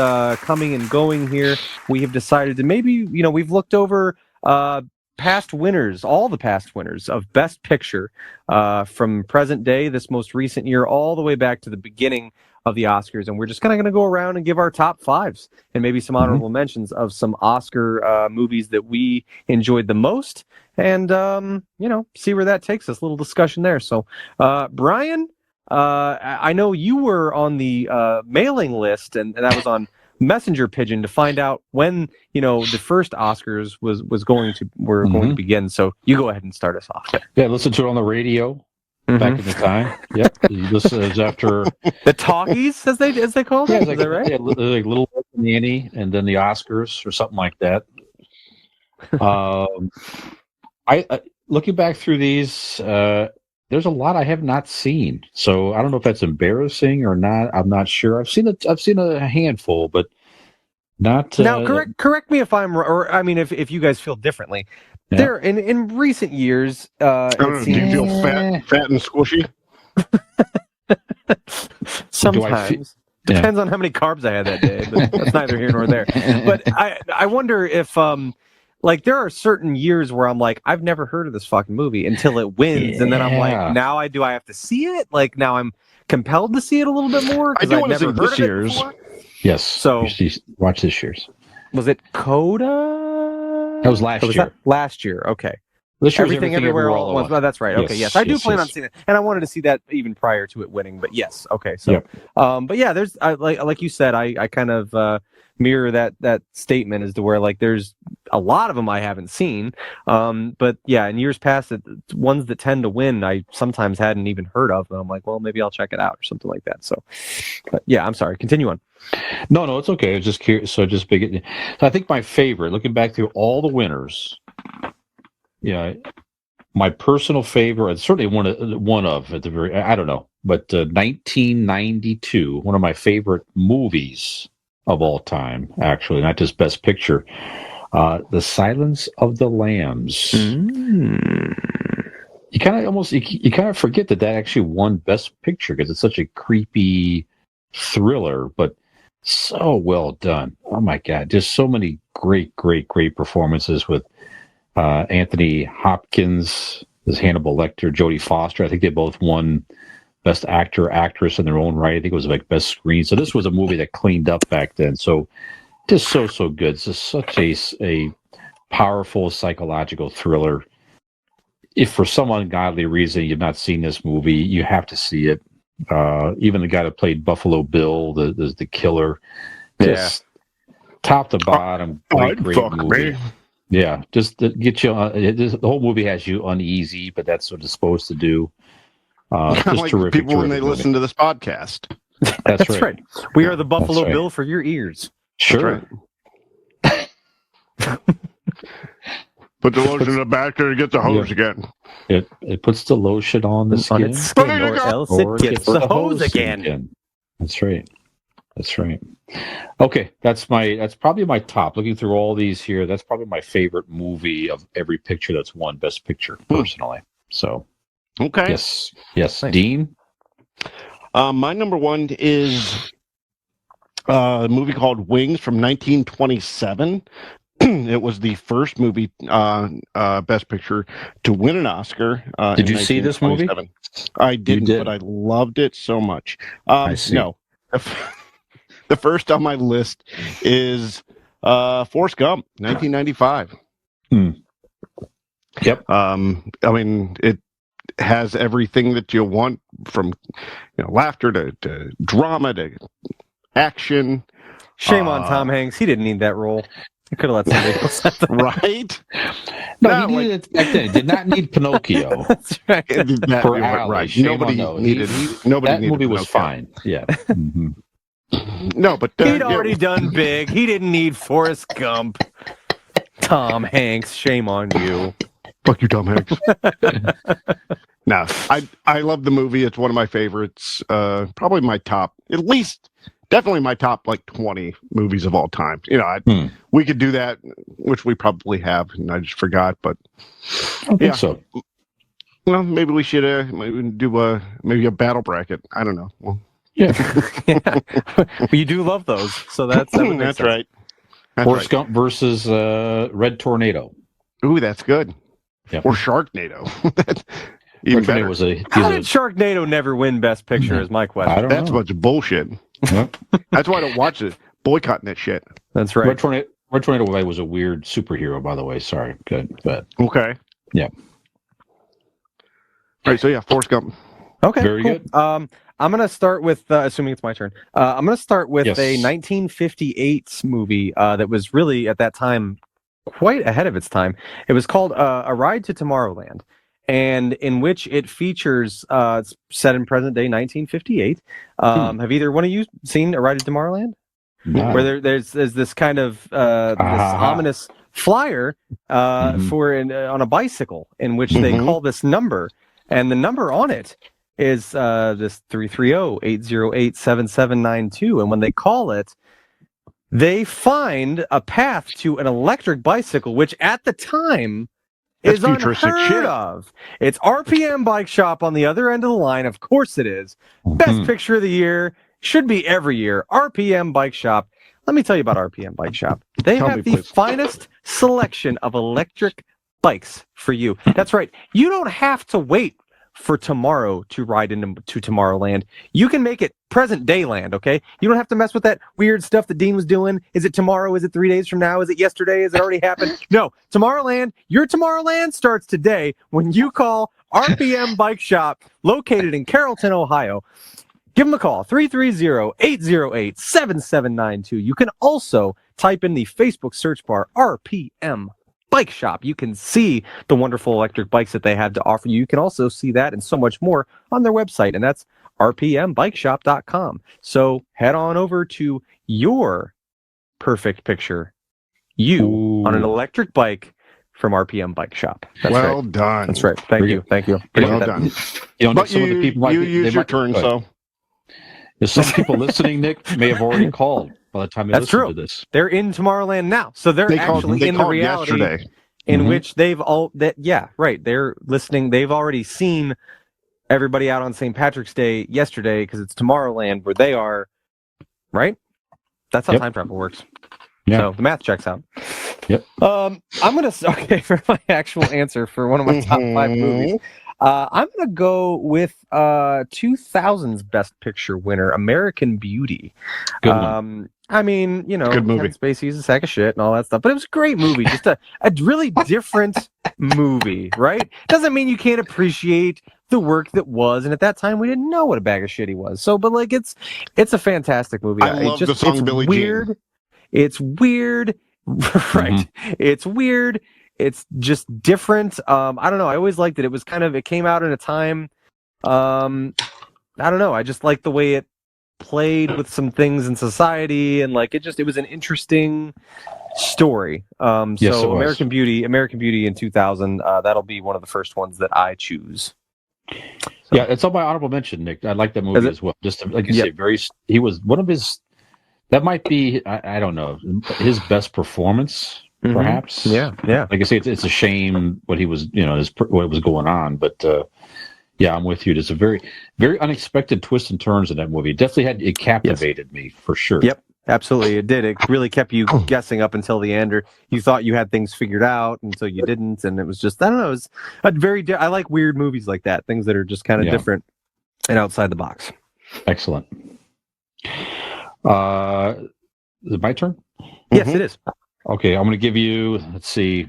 coming and going here. We have decided to maybe, we've looked over past winners, all the past winners of Best Picture from present day, this most recent year, all the way back to the beginning of the Oscars. And we're just kind of going to go around and give our top fives and maybe some honorable mentions of some Oscar movies that we enjoyed the most. And, see where that takes us. A little discussion there. So, Brian, I know you were on the mailing list, and that was on Messenger Pigeon to find out when, the first Oscars were going to begin. So you go ahead and start us off. Yeah, listen to it on the radio back in the time. Yep. This is after the talkies, as they called it. Yeah, is that right? Yeah, like Little Nanny, and then the Oscars or something like that. I looking back through these, there's a lot I have not seen. So I don't know if that's embarrassing or not. I'm not sure. I've seen a handful, but not. Now, correct me if I'm, or I mean, if you guys feel differently. Yeah. There in recent years, do you feel fat and squishy? Sometimes. Depends on how many carbs I had that day, but that's neither here nor there. But I wonder if there are certain years where I'm like, I've never heard of this fucking movie until it wins, and then I'm like, now I have to see it? Like now I'm compelled to see it a little bit more I do I've never heard this of year's. It before. Yes. So watch this year's. Was it Coda? That was last year. Last year, okay. This year's Everything Everywhere All at Once. Oh, that's right. Okay, yes. I do plan on seeing it, and I wanted to see that even prior to it winning. But yes, okay. So, but yeah, there's like you said, I kind of mirror that statement as to where there's a lot of them I haven't seen. But yeah, in years past, ones that tend to win, I sometimes hadn't even heard of, and I'm like, well, maybe I'll check it out or something like that. So, but yeah, I'm sorry. Continue on. No, it's okay. I was just curious. So I think my favorite, looking back through all the winners, my personal favorite, certainly one of at the very, I don't know, but 1992, one of my favorite movies of all time, actually, not just Best Picture, The Silence of the Lambs. You kind of forget that actually won Best Picture because it's such a creepy thriller, but so well done. Oh my God, just so many great performances with Anthony Hopkins as Hannibal Lecter, Jodie Foster. I think they both won Best Actor, Actress in their own right. I think it was Best Screen. So this was a movie that cleaned up back then. So just so good. It's just such a powerful psychological thriller. If for some ungodly reason you've not seen this movie, you have to see it. Even the guy that played Buffalo Bill, the killer, just top to bottom, great movie. Yeah, just to get you. The whole movie has you uneasy, but that's what it's supposed to do. Just like terrific. People when they listen to this podcast. That's right. We are the Buffalo Bill for your ears. Sure. Put the lotion in the back there to get the hose again. It puts the lotion on the skin, on its skin, or else or it gets the hose again. That's right. That's right. Okay, that's probably my top. Looking through all these here, that's probably my favorite movie of every picture that's won Best Picture, personally. So, okay. Yes. Nice. Dean? My number one is a movie called Wings from 1927. It was the first movie, Best Picture, to win an Oscar. Did you see this movie? I didn't, but I loved it so much. I see. No. The first on my list is Forrest Gump, 1995. Yep. I mean, it has everything that you want, from laughter to drama to action. Shame on Tom Hanks. He didn't need that role. He could have let somebody else have that. Right? No, he needed it back then. He did not need Pinocchio. That's right. Right. Nobody needed. That movie was fine. Yeah. Mm-hmm. No, but he'd already done big. He didn't need Forrest Gump. Tom Hanks, shame on you. Fuck you, Tom Hanks. No, I love the movie. It's one of my favorites. Probably my top, at least, definitely my top 20 movies of all time. We could do that, which we probably have, and I just forgot. But I think so. Well, maybe we should do maybe a battle bracket. I don't know. Well, yeah. You do love those, so that's right. Forrest Gump versus Red Tornado. Ooh, that's good. Yep. Or Sharknado. Even better. How did Sharknado never win Best Picture? Is my question. I don't That's know. a bunch of bullshit. That's why I don't watch it. Boycotting that shit. That's right. Red Tornado was a weird superhero, by the way. Sorry. Good. Okay. Yeah. All right. So yeah, Forrest Gump. Okay. Very good. I'm going to start with, assuming it's my turn, I'm going to start with a 1958 movie that was really, at that time, quite ahead of its time. It was called A Ride to Tomorrowland, and in which it features, set in present day 1958. Have either one of you seen A Ride to Tomorrowland? No. Where there's this kind of this ominous flyer on a bicycle, in which they call this number, and the number on it is this 330-808-7792. And when they call it, they find a path to an electric bicycle, which at the time is unheard of. It's RPM Bike Shop on the other end of the line. Of course it is. Best Picture of the Year. Should be every year. RPM Bike Shop. Let me tell you about RPM Bike Shop. They have the finest selection of electric bikes for you. That's right. You don't have to wait for tomorrow to ride into Tomorrowland. You can make it present day land, okay? You don't have to mess with that weird stuff that Dean was doing. Is it tomorrow? Is it 3 days from now? Is it yesterday? Is it already happened? No. Tomorrowland, your Tomorrowland starts today when you call RPM Bike Shop, located in Carrollton, Ohio. Give them a call, 330-808-7792. You can also type in the Facebook search bar, RPM Bike Shop. You can see the wonderful electric bikes that they have to offer you. You can also see that and so much more on their website, and that's rpmbikeshop.com. So head on over to your perfect picture. You on an electric bike from RPM Bike Shop. That's well right. done. That's right. Thank you. Well done. But you use your turn, so. Some people listening, Nick, may have already called by the time they listen to this. They're in Tomorrowland now, so they're actually in the reality yesterday. In which they've all they're listening. They've already seen everybody out on St. Patrick's Day yesterday because it's Tomorrowland where they are, right? That's how time travel works. Yeah. So the math checks out. Yep. I'm gonna for my actual answer for one of my top 5 movies. I'm gonna go with 2000's Best Picture winner, American Beauty. Good one. I mean, good movie. Kevin Spacey's a sack of shit and all that stuff, but it was a great movie. Just a really different movie, right? Doesn't mean you can't appreciate the work that was, and at that time we didn't know what a bag of shit he was. So, but it's a fantastic movie. I love the song Billie Jean. It's weird, right? It's weird. It's just different. I don't know. I always liked it. It came out in a time. I don't know. I just like the way it played with some things in society, and like it was an interesting story. Yes, it So was. American Beauty in 2000, that'll be one of the first ones that I choose. So. Yeah, it's on my honorable mention, Nick. I like that movie as well. Just like you say, he was one of his. That might be, I don't know, his best performance, perhaps. Yeah. Like I say, it's a shame what he was, what was going on. But yeah, I'm with you. There's a very, very unexpected twists and turns in that movie. It captivated me for sure. Yep, absolutely, it did. It really kept you guessing up until the end, or you thought you had things figured out until you didn't, and it was just, I don't know. It was a I like weird movies like that, things that are just kind of different and outside the box. Excellent. Is it my turn? Yes, it is. Okay, I'm going to give you. Let's see.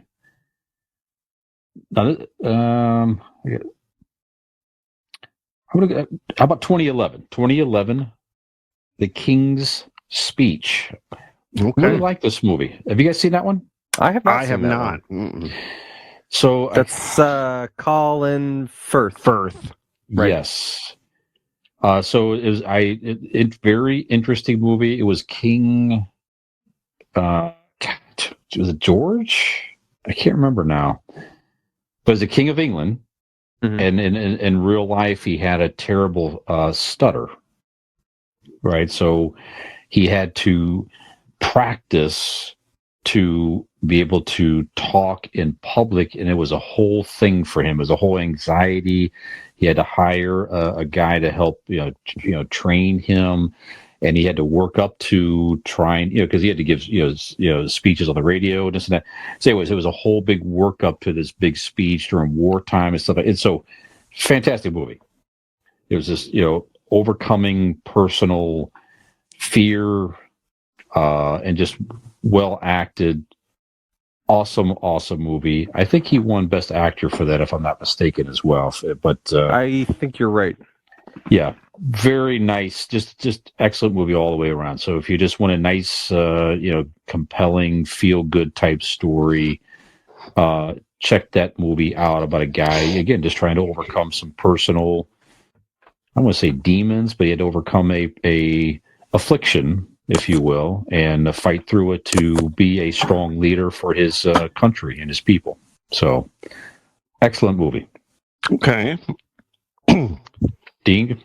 How about 2011? 2011, The King's Speech. Okay. I really like this movie. Have you guys seen that one? I have not. So that's Colin Firth. Right. Yes. So it was it's very interesting movie. It was King. Was it George? I can't remember now. But it was the King of England, and in real life he had a terrible stutter. Right, so he had to practice to be able to talk in public, and it was a whole thing for him. It was a whole anxiety. He had to hire a guy to help, train him, and he had to work up to trying, because he had to give, speeches on the radio and this and that. So it was a whole big work up to this big speech during wartime and stuff. And so, fantastic movie. It was just, overcoming personal fear, and just well acted. Awesome movie. I think he won Best Actor for that, if I'm not mistaken, as well. But I think you're right. Yeah, very nice. Just excellent movie all the way around. So if you just want a nice, compelling, feel good type story, check that movie out about a guy again just trying to overcome some personal, I don't want to say demons, but he had to overcome a affliction, if you will, and fight through it to be a strong leader for his country and his people. So, excellent movie. Okay. Dean?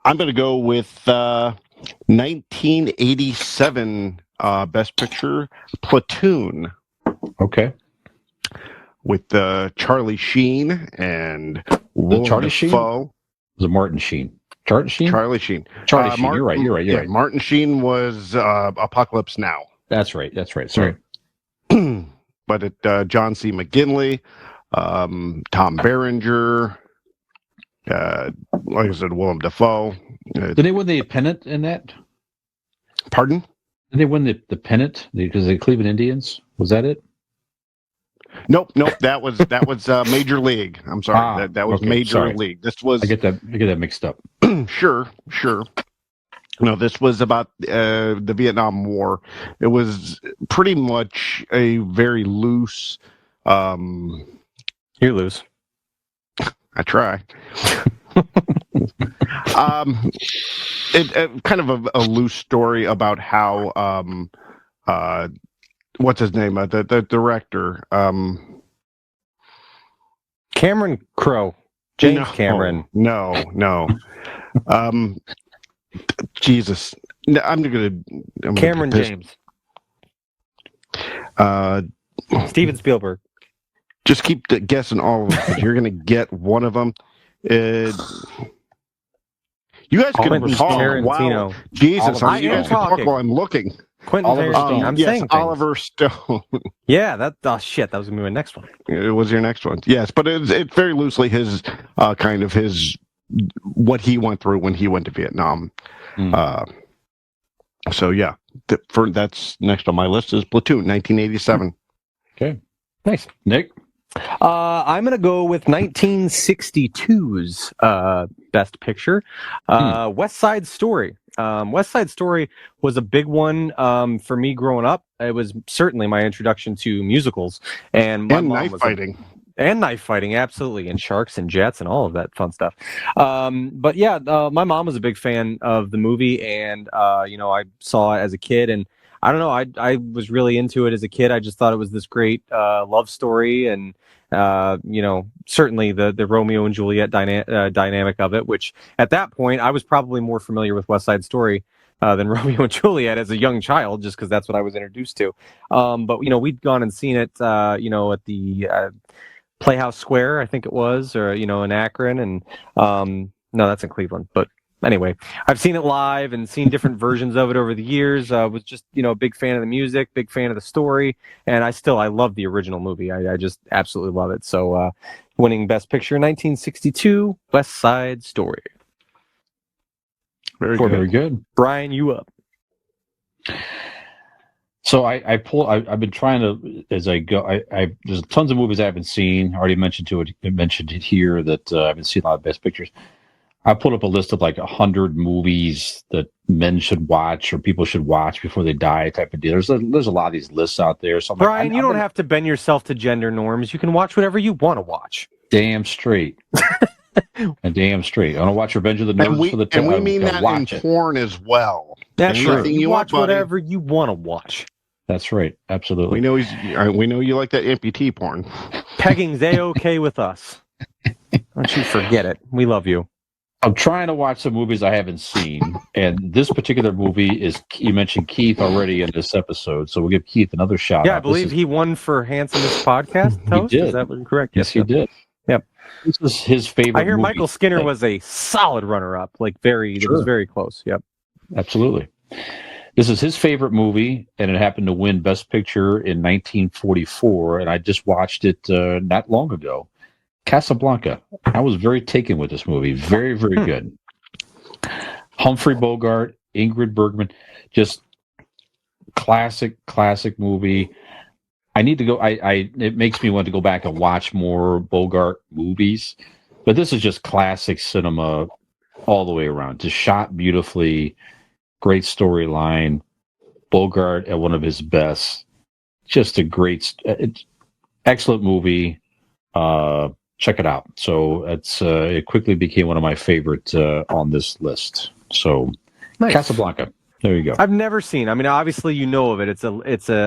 I'm going to go with 1987 Best Picture, Platoon. Okay. With Charlie Sheen and Willem Charlie Sheen? Dafoe. Was it Martin Sheen? Charlie Sheen? Charlie Sheen. Charlie Sheen. You're right. Martin Sheen was Apocalypse Now. That's right. Sorry. But John C. McGinley, Tom Berenger, like I said, Willem Dafoe. Did they win the pennant in that? Pardon? Did they win the pennant because the Cleveland Indians? Was that it? Nope. That was Major League. I'm sorry. That was Major League. This was. I get that mixed up. Sure. No, this was about the Vietnam War. It was pretty much a very loose. You're loose. I try. It kind of a loose story about how what's his name? The director. Cameron Crowe. James Cameron. No. Jesus. I'm Cameron James. Steven Spielberg. Just keep guessing all of them, because you're going to get one of them. You guys can talk. Wow. Jesus, you guys can talk while I'm looking. Quentin Tarantino. I'm saying things. Oliver Stone. Yeah, that was going to be my next one. It was your next one. Yes, but it's very loosely his kind of his what he went through when he went to Vietnam. So yeah, that's next on my list is Platoon, 1987. Okay, nice. Nick? I'm going to go with 1962's Best Picture, West Side Story. West Side Story was a big one for me growing up. It was certainly my introduction to musicals, and my mom knife fighting. And knife fighting, absolutely, and sharks and jets and all of that fun stuff. But yeah, my mom was a big fan of the movie, and I saw it as a kid, and I don't know, I was really into it as a kid. I just thought it was this great love story, and certainly the Romeo and Juliet dynamic of it, which at that point I was probably more familiar with West Side Story than Romeo and Juliet as a young child, just because that's what I was introduced to. But we'd gone and seen it, at the Playhouse Square, I think it was, or in Akron, and no, that's in Cleveland. But anyway, I've seen it live and seen different versions of it over the years. Was just a big fan of the music, big fan of the story, and I love the original movie. I just absolutely love it. So, winning Best Picture in 1962, West Side Story. Very good. Brian, you up? So I've been trying to, as I go, there's tons of movies I haven't seen. I already mentioned it here that I haven't seen a lot of Best Pictures. I pulled up a list of like 100 movies that men should watch or people should watch before they die, type of deal. There's a lot of these lists out there. So Brian, you don't have to bend yourself to gender norms. You can watch whatever you want to watch. Damn straight. And damn straight. I want to watch Revenge of the Nerds for the time. And we mean that in porn as well. That's right. You watch whatever you want to watch. That's right. Absolutely. We know you like that amputee porn. Pegging's A-okay with us. Don't you forget it. We love you. I'm trying to watch some movies I haven't seen, and this particular movie is, you mentioned Keith already in this episode, so we'll give Keith another shout out. Yeah, I believe he won for Handsomest Podcast Host. He did. Is that correct? Yes, he did. Yep. This is his favorite I hear movie. Michael Skinner was a solid runner-up, it was very close. Yep. Absolutely. This is his favorite movie, and it happened to win Best Picture in 1944, and I just watched it not long ago. Casablanca. I was very taken with this movie. Very, very good. Humphrey Bogart, Ingrid Bergman, just classic movie. I need to go. It makes me want to go back and watch more Bogart movies, but this is just classic cinema all the way around. Just shot beautifully. Great storyline. Bogart at one of his best. Just a great, excellent movie. Check it out. So it quickly became one of my favorites on this list. So nice. Casablanca. There you go. I've never seen. I mean, obviously you know of it. It's a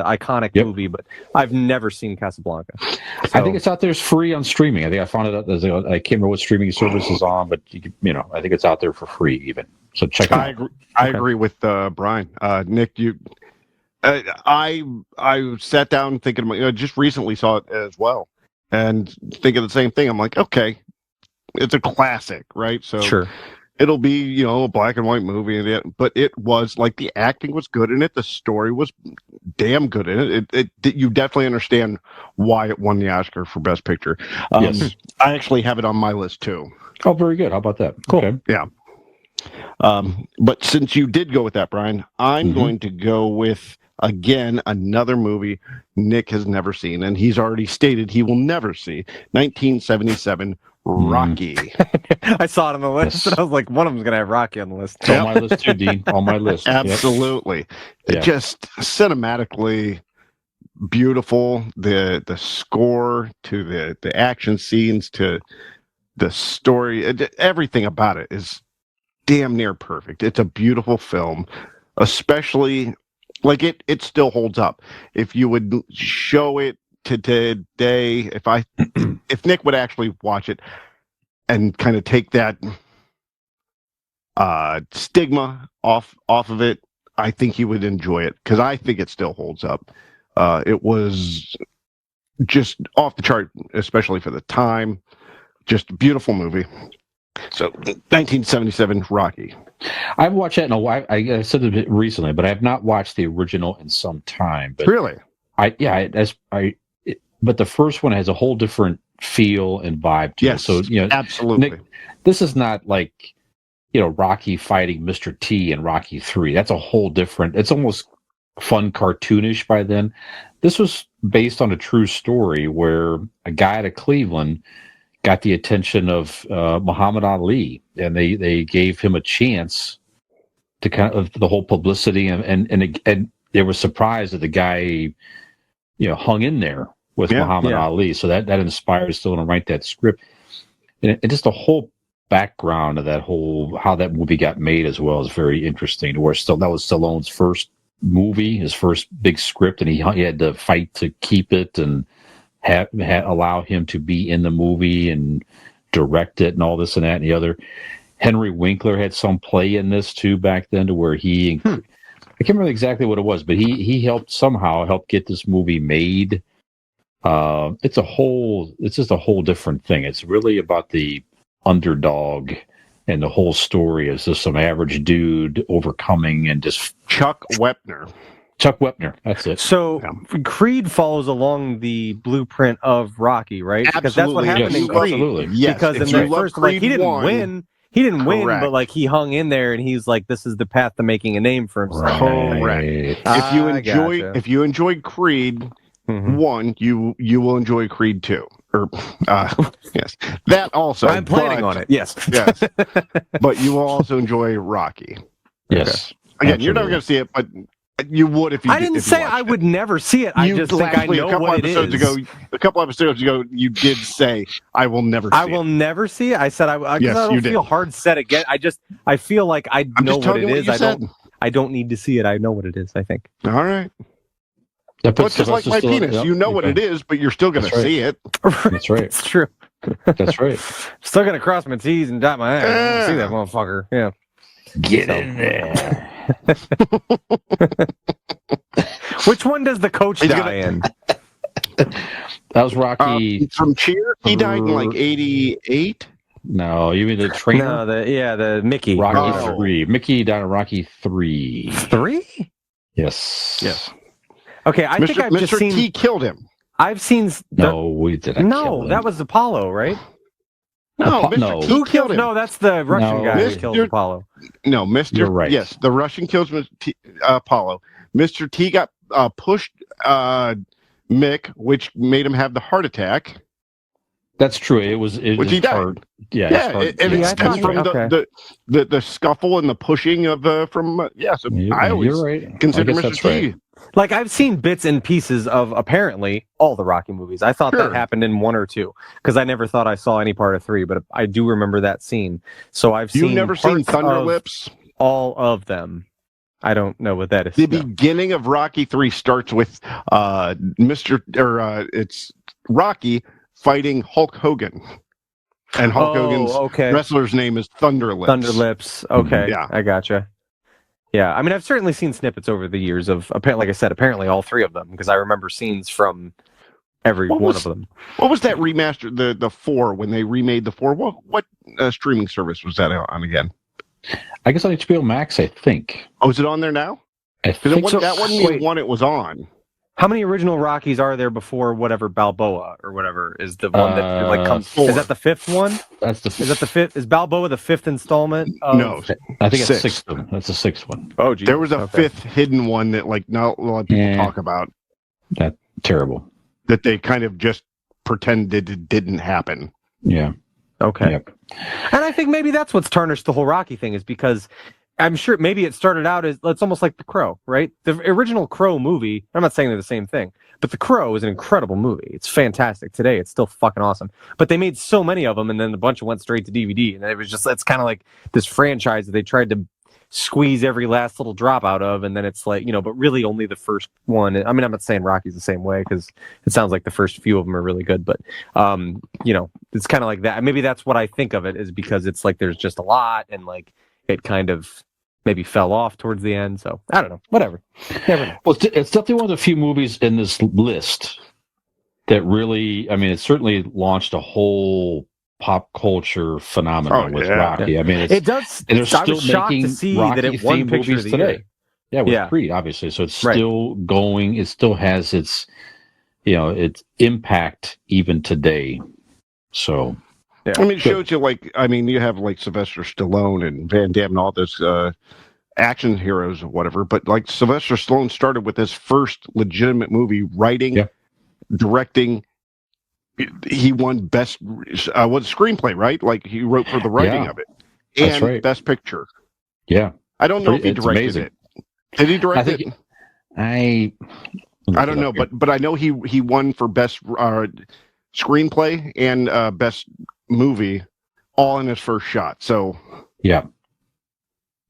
iconic movie, but I've never seen Casablanca. So, I think it's out there. It's free on streaming. I think I found it out. I can't remember what streaming service is on, but I think it's out there for free even. So check it out. I agree with Brian. Nick, I sat down thinking about, just recently saw it as well, and thinking the same thing. I'm like, okay, it's a classic, right? So sure. It'll be, a black and white movie, but it was like the acting was good in it. The story was damn good in it. You definitely understand why it won the Oscar for Best Picture. Yes. I actually have it on my list too. Oh, very good. How about that? Cool. Okay. Yeah. But since you did go with that, Brian, I'm going to go with, again, another movie Nick has never seen, and he's already stated he will never see. 1977. Rocky. I saw it on the list, and I was like, one of them's going to have Rocky on the list. It's on my list too, Dean. On my list. Absolutely. Yep. Just cinematically beautiful. The score to the action scenes to the story, everything about it is damn near perfect. It's a beautiful film, especially like it still holds up. If you would show it to today, if Nick would actually watch it and kind of take that stigma off of it, I think he would enjoy it, because I think it still holds up. It was just off the chart, especially for the time. Just a beautiful movie. So 1977 Rocky. I've watched that in a while. I said it recently, but I have not watched the original in some time. But really? But the first one has a whole different feel and vibe to it. So, absolutely. Nick, this is not like, Rocky fighting Mr. T in Rocky 3. That's a whole different, it's almost fun cartoonish by then. This was based on a true story where a guy out of Cleveland got the attention of Muhammad Ali, and they gave him a chance to kind of the whole publicity, and they were surprised that the guy, hung in there with Muhammad Ali. So that inspired Stallone to write that script. And just the whole background of that whole, how that movie got made as well is very interesting. Where that was Stallone's first movie, his first big script, and he had to fight to keep it and allow him to be in the movie and direct it and all this and that and the other. Henry Winkler had some play in this too back then, to where I can't remember exactly what it was, but he helped get this movie made. It's just a whole different thing. It's really about the underdog, and the whole story is just some average dude overcoming and just Chuck Wepner. That's it. So Creed follows along the blueprint of Rocky, right? Because that's what happened in Creed. Absolutely. Yes. Because in the first, he didn't win. He didn't win, but he hung in there, and he's like, "This is the path to making a name for himself." Correct. If you enjoyed Creed 1, you will enjoy Creed 2. Yes, that also. I'm planning on it. Yes, yes, but you will also enjoy Rocky. Yes. Okay. Again, you're never going to see it, but you would if you. I didn't say I would never see it. I just think I know what it is. A couple episodes ago, you did say, "I will never see it." I will never see it. I said, I don't feel hard set again. I feel like I know what it is. I don't need to see it. I know what it is, I think. All right. Well, it's just like my penis. You know what it is, but you're still going to see it. That's right. It's true. That's right. Still going to cross my T's and dot my I's. I see that motherfucker. Yeah. Get in there. Which one does the coach die in? That was Rocky. From Cheer? He died in like 88? No, you mean the trainer? No, the Mickey. Rocky 3. Mickey died in Rocky 3. 3? Yes. Okay, I think I've just seen... Mr. T killed him. I've seen... No, we didn't. No, that was Apollo, right? No, Mr. T Who killed him. No, that's the Russian guy who killed Apollo. No, Mr. You're right. Yes, the Russian kills Apollo. Mr. T got pushed Mick, which made him have the heart attack. That's true. Which he died. Hard. Yeah, it stems from the scuffle and the pushing of I always consider Mr. T. Right. Like, I've seen bits and pieces of apparently all the Rocky movies. I thought that happened in 1 or 2 because I never thought I saw any part of 3, but I do remember that scene. So You've never seen Thunder Lips? All of them. I don't know what that is. The beginning of Rocky 3 starts with it's Rocky fighting Hulk Hogan. And Hulk Hogan's wrestler's name is Thunder Lips. Thunder Lips. Okay. Yeah. I gotcha. Yeah. I mean, I've certainly seen snippets over the years of, like I said, apparently all 3 of them, because I remember scenes from every one of them. What was that remaster, the 4, when they remade the 4? What streaming service was that on again? I guess on HBO Max, I think. Oh, is it on there now? I think so. That wasn't the one it was on. How many original Rockies are there before whatever Balboa or whatever is the one that comes? 4. Is that the 5th one? That's the. Is that the 5th? Is Balboa the 5th installment? No, I think it's 6th one. That's the 6th one. Oh, geez. There was a 5th hidden one that not a lot of people talk about. That's terrible. That they kind of just pretended it didn't happen. Yeah. Okay. Yep. And I think maybe that's what's tarnished the whole Rocky thing, is because I'm sure maybe it started out as, it's almost like The Crow, right? The original Crow movie, I'm not saying they're the same thing, but The Crow is an incredible movie. It's fantastic. Today, it's still fucking awesome. But they made so many of them, and then a bunch went straight to DVD, and it was just, it's kind of like this franchise that they tried to squeeze every last little drop out of, and then it's like, but really only the first one. I mean, I'm not saying Rocky's the same way, because it sounds like the first few of them are really good, but it's kind of like that. Maybe that's what I think of it, is because it's like there's just a lot, and like it kind of maybe fell off towards the end. So I don't know, whatever. Never know. Well, it's definitely one of the few movies in this list that really, I mean, it certainly launched a whole pop culture phenomenon with Rocky. I mean, it does. And they're still I was shocked making to see Rocky that it won Picture of the today. Year. Yeah, with Creed, obviously. So it's still going. It still has its, its impact even today. So, I mean, it shows you, like, I mean, you have like Sylvester Stallone and Van Damme and all those action heroes or whatever, but like Sylvester Stallone started with his first legitimate movie, writing, directing. He won best screenplay, right? Like he wrote for the writing of it, and best picture. Yeah, I don't know if he directed it. Did he direct it? I don't know, but I know he won for best screenplay and best movie, all in his first shot. So yeah.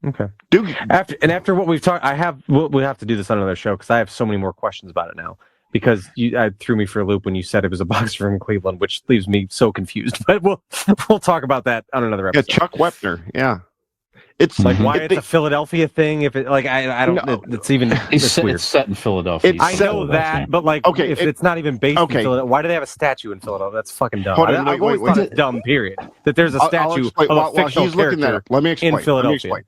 Okay. Dude, After what we've talked, we'll have to do this on another show because I have so many more questions about it now. Because you threw me for a loop when you said it was a boxer from Cleveland, which leaves me so confused. But we'll talk about that on another episode. Yeah, Chuck Wepner. Yeah, it's like why it's a Philadelphia thing. If it like I don't, no, it's even it's weird. It's set in Philadelphia. I know that, but like, okay, if it's not even based in Philadelphia, why do they have a statue in Philadelphia? That's fucking dumb. I've always thought it's dumb. Period. That there's a statue of a fictional character Let me explain. in Philadelphia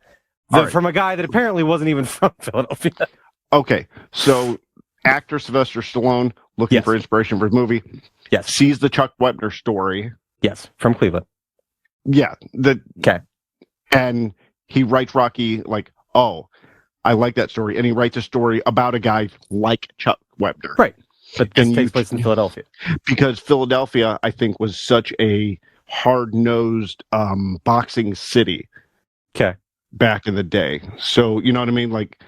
from a guy that apparently wasn't even from Philadelphia. Okay, so actor Sylvester Stallone looking for inspiration for his movie. Yes, sees the Chuck Wepner story. Yes, from Cleveland. Yeah. Okay. And he writes Rocky like, oh, I like that story. And he writes a story about a guy like Chuck Wepner. Right. But this takes place in Philadelphia. Because Philadelphia, I think, was such a hard-nosed boxing city. Okay. Back in the day. So, you know what I mean? Like,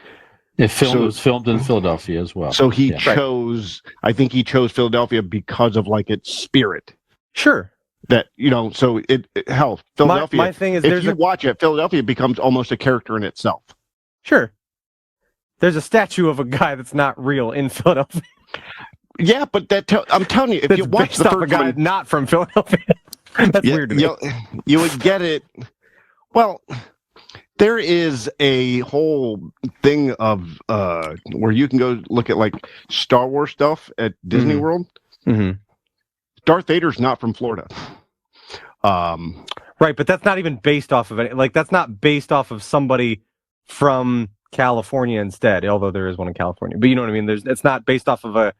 it was filmed in Philadelphia as well. So he chose, I think he chose Philadelphia because of like its spirit. Sure. That, you know, so hell, Philadelphia. My thing is, if you watch it, Philadelphia becomes almost a character in itself. Sure. There's a statue of a guy that's not real in Philadelphia. Yeah, but I'm telling you, if you watch the first guy not from Philadelphia, that's weird to me. You would get it. Well, there is a whole thing of where you can go look at like Star Wars stuff at Disney World. Mm-hmm. Darth Vader's not from Florida. Right, but that's not even based off of it. Like, that's not based off of somebody from California instead, although there is one in California. But you know what I mean? It's not based off of a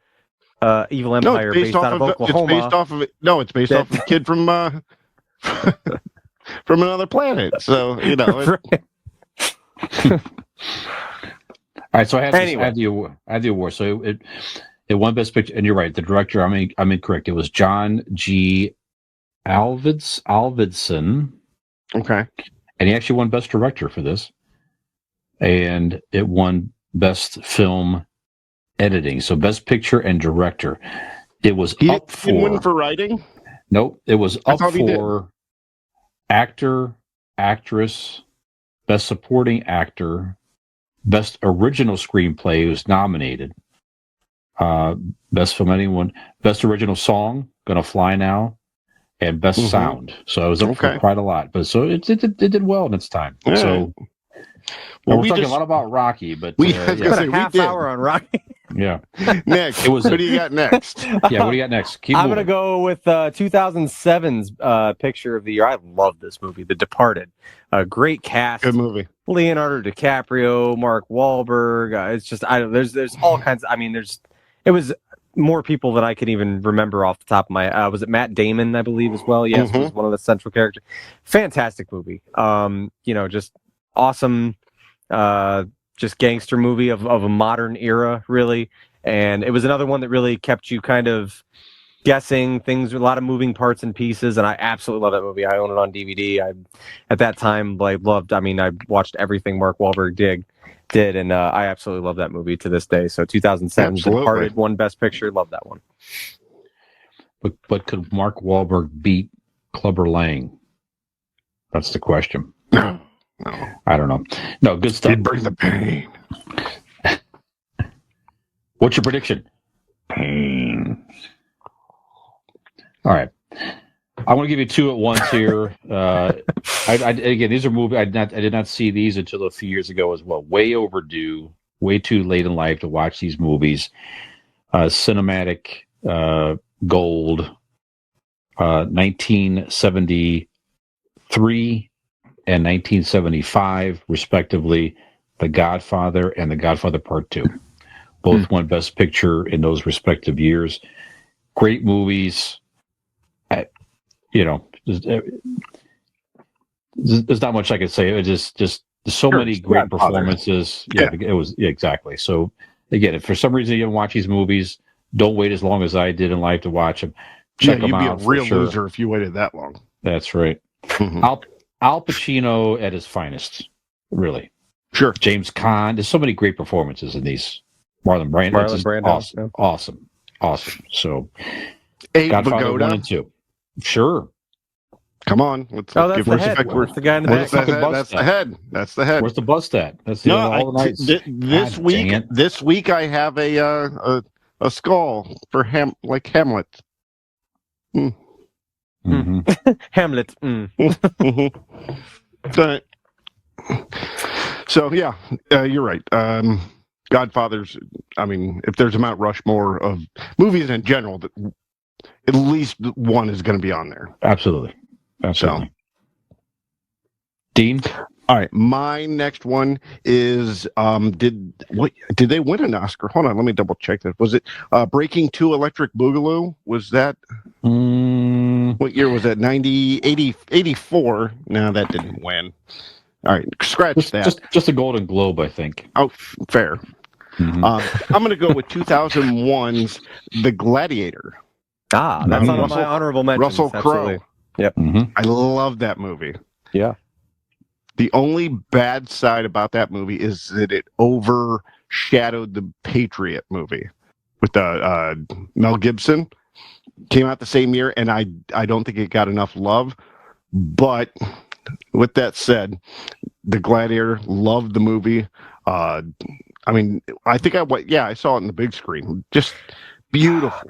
evil empire based out of Oklahoma. It's based off of it. No, it's based off of a kid from from another planet. So, you know. All right, so I had the award. So it won Best Picture, and you're right. The director, I'm incorrect. It was John G. Alvidson. Okay, and he actually won Best Director for this, and it won Best Film Editing. So Best Picture and Director. It was he up for. Didn't win for writing. Nope, it was up for actor, actress, Best Supporting Actor, Best Original Screenplay was nominated. Best Film Anyone, Best Original Song, Gonna Fly Now, and Best Sound. So it was up for quite a lot. But so it did well in its time. Yeah. So we're talking a lot about Rocky, but we spent a half hour on Rocky. Yeah. Next, what do you got next? Yeah, what do you got next? I'm going to go with 2007's picture of the year. I love this movie, The Departed. A great cast. Good movie. Leonardo DiCaprio, Mark Wahlberg. It's just there's all kinds. It was more people than I could even remember off the top of my. Was it Matt Damon? I believe as well. Yes, was one of the central characters. Fantastic movie. Just awesome. Just gangster movie of a modern era, really. And it was another one that really kept you kind of guessing things, a lot of moving parts and pieces. And I absolutely love that movie. I own it on DVD. At that time, I watched everything Mark Wahlberg did, and I absolutely love that movie to this day. So 2007, Departed, won Best Picture. Love that one. But could Mark Wahlberg beat Clubber Lang? That's the question. No. I don't know. No, good stuff. He'd bring the pain. What's your prediction? Pain. All right. I want to give you two at once here. Again, these are movies I did not see these until a few years ago as well. Way overdue. Way too late in life to watch these movies. Cinematic gold. 1973 and 1975, respectively, The Godfather and The Godfather Part 2. Both won Best Picture in those respective years. Great movies. There's not much I could say. It was just so many great performances. Yeah, it was exactly. So again, if for some reason you don't watch these movies, don't wait as long as I did in life to watch them. Check them out. You'd be a real loser if you waited that long. That's right. Al Pacino at his finest, really. Sure. James Caan. There's so many great performances in these Marlon Brando. Marlon It's just Brando, awesome. So, Abe Godfather 1 Vigoda. and 2. Sure. Come on. Let's that's give the head. respect. That's the guy in the back. That's the head. That's the head. Where's the bust at? That's the No, all the nights. this God week. dang it. This week I have a skull for Hamlet. Mm-hmm. Hamlet. So yeah, you're right. Godfather's. I mean, if there's a Mount Rushmore of movies in general, that at least one is going to be on there. Absolutely. So, Dean. All right, my next one is did they win an Oscar? Hold on, let me double check that. Was it Breaking 2 Electric Boogaloo? Was that what year was that? 84? No, that didn't win. All right, scratch that. Just a Golden Globe, I think. Oh, fair. Mm-hmm. I'm going to go with 2001's The Gladiator. That's on my honorable mentions. Russell Crowe. Yep. Mm-hmm. I love that movie. Yeah. The only bad side about that movie is that it overshadowed the Patriot movie with Mel Gibson. Came out the same year, and I don't think it got enough love. But with that said, The Gladiator, loved the movie. I mean, I think I saw it in the big screen. Just beautiful.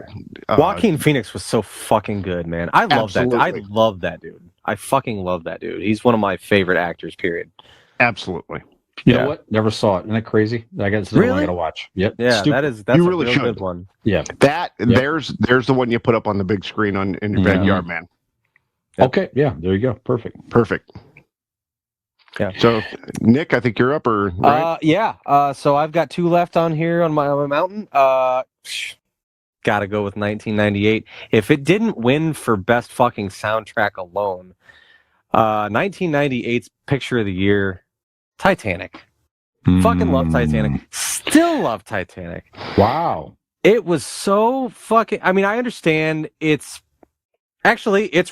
Joaquin Phoenix was so fucking good, man. I love that. I love that dude. I fucking love that dude. He's one of my favorite actors, period. Absolutely. You know what? Never saw it. Isn't that crazy? I got to watch. Yep. Yeah, that's you a really real should. good one. Yeah. There's the one you put up on the big screen in your backyard, man. Yep. Okay. Yeah. There you go. Perfect. Yeah. So, Nick, I think you're up, or right? Yeah. So I've got two left on here on my mountain. Gotta go with 1998. If it didn't win for best fucking soundtrack alone, 1998's picture of the year, Titanic. Fucking love Titanic. Still love Titanic. Wow. It was so fucking. I mean, I understand it's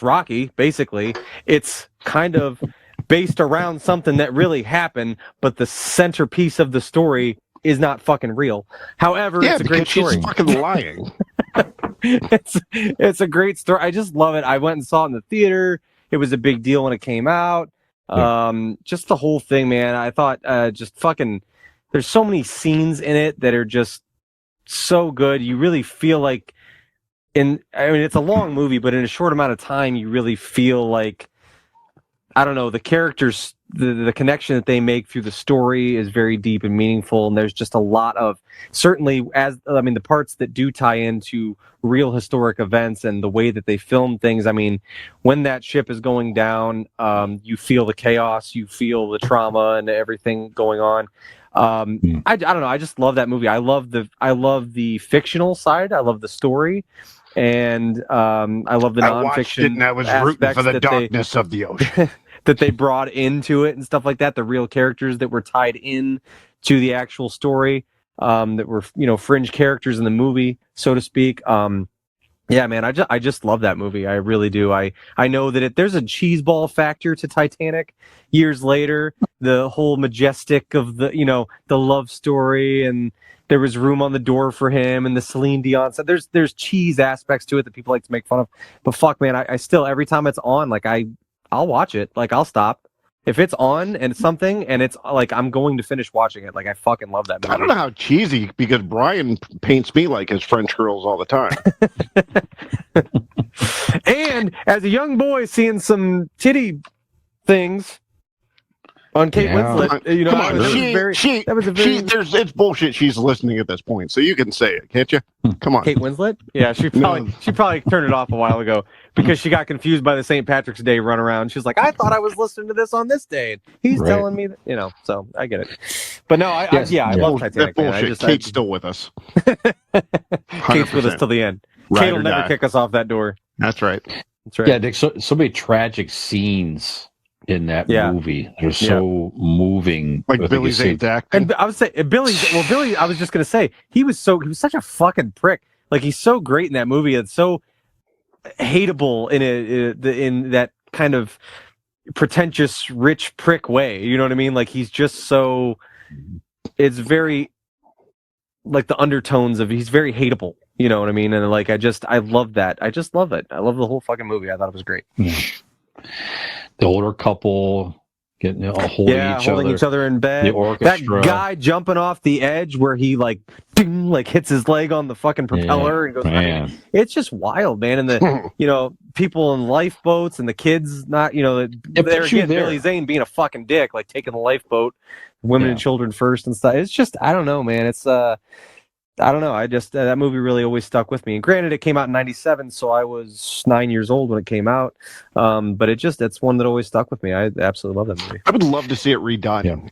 Rocky. Basically, it's kind of based around something that really happened, but the centerpiece of the story is not fucking real. However, it's a great story. She's fucking lying. It's a great story. I just love it. I went and saw it in the theater. It was a big deal when it came out. Just the whole thing, man. I thought just fucking. There's so many scenes in it that are just so good. You really feel like it's a long movie, but in a short amount of time, you really feel like, I don't know, the characters, the connection that they make through the story is very deep and meaningful. And there's just a lot of, certainly the parts that do tie into real historic events and the way that they film things. I mean, when that ship is going down, you feel the chaos, you feel the trauma and everything going on. I don't know. I just love that movie. I love the fictional side. I love the story. And I love the nonfiction. I watched it and I was rooting for the darkness of the ocean. That they brought into it and stuff like that. The real characters that were tied in to the actual story, that were, fringe characters in the movie, so to speak. Yeah, man, I just love that movie. I really do. I know that there's a cheeseball factor to Titanic. Years later, the whole majestic of the love story, and there was room on the door for him, and the Celine Dion. So there's cheese aspects to it that people like to make fun of. But fuck, man, I still, every time it's on, like I'll watch it. Like, I'll stop. If it's on and it's something and it's like, I'm going to finish watching it. Like, I fucking love that movie. I don't know how cheesy, because Brian paints me like his French girls all the time. And as a young boy seeing some titty things on Kate Winslet, it's bullshit. She's listening at this point, so you can say it, can't you? Come on, Kate Winslet. Yeah, she probably turned it off a while ago because she got confused by the St. Patrick's Day runaround. She's like, I thought I was listening to this on this day. He's telling me that, so I get it. But no, I love Titanic. That bullshit. Kate's still with us. Kate's with us till the end. Kate will never kick us off that door. That's right. That's right. Yeah, Dick, so many tragic scenes in that movie. They're so moving. Like Billy Zane's acting. And I would say Billy, I was just gonna say he was such a fucking prick. Like, he's so great in that movie. It's so hateable in that kind of pretentious rich prick way. You know what I mean? Like, he's just so, it's very like the undertones of he's very hateable. You know what I mean? And like I love that. I just love it. I love the whole fucking movie. I thought it was great. Yeah. The older couple getting holding each other in bed. The orchestra. That guy jumping off the edge where he like ding, like hits his leg on the fucking propeller and goes. I mean, it's just wild, man. And the people in lifeboats and the kids not they're getting Billy Zane being a fucking dick, like taking the lifeboat, women and children first and stuff. It's just I don't know, man. It's I don't know. I just that movie really always stuck with me. And granted, it came out in '97, so I was 9 years old when it came out. But it's one that always stuck with me. I absolutely love that movie. I would love to see it redone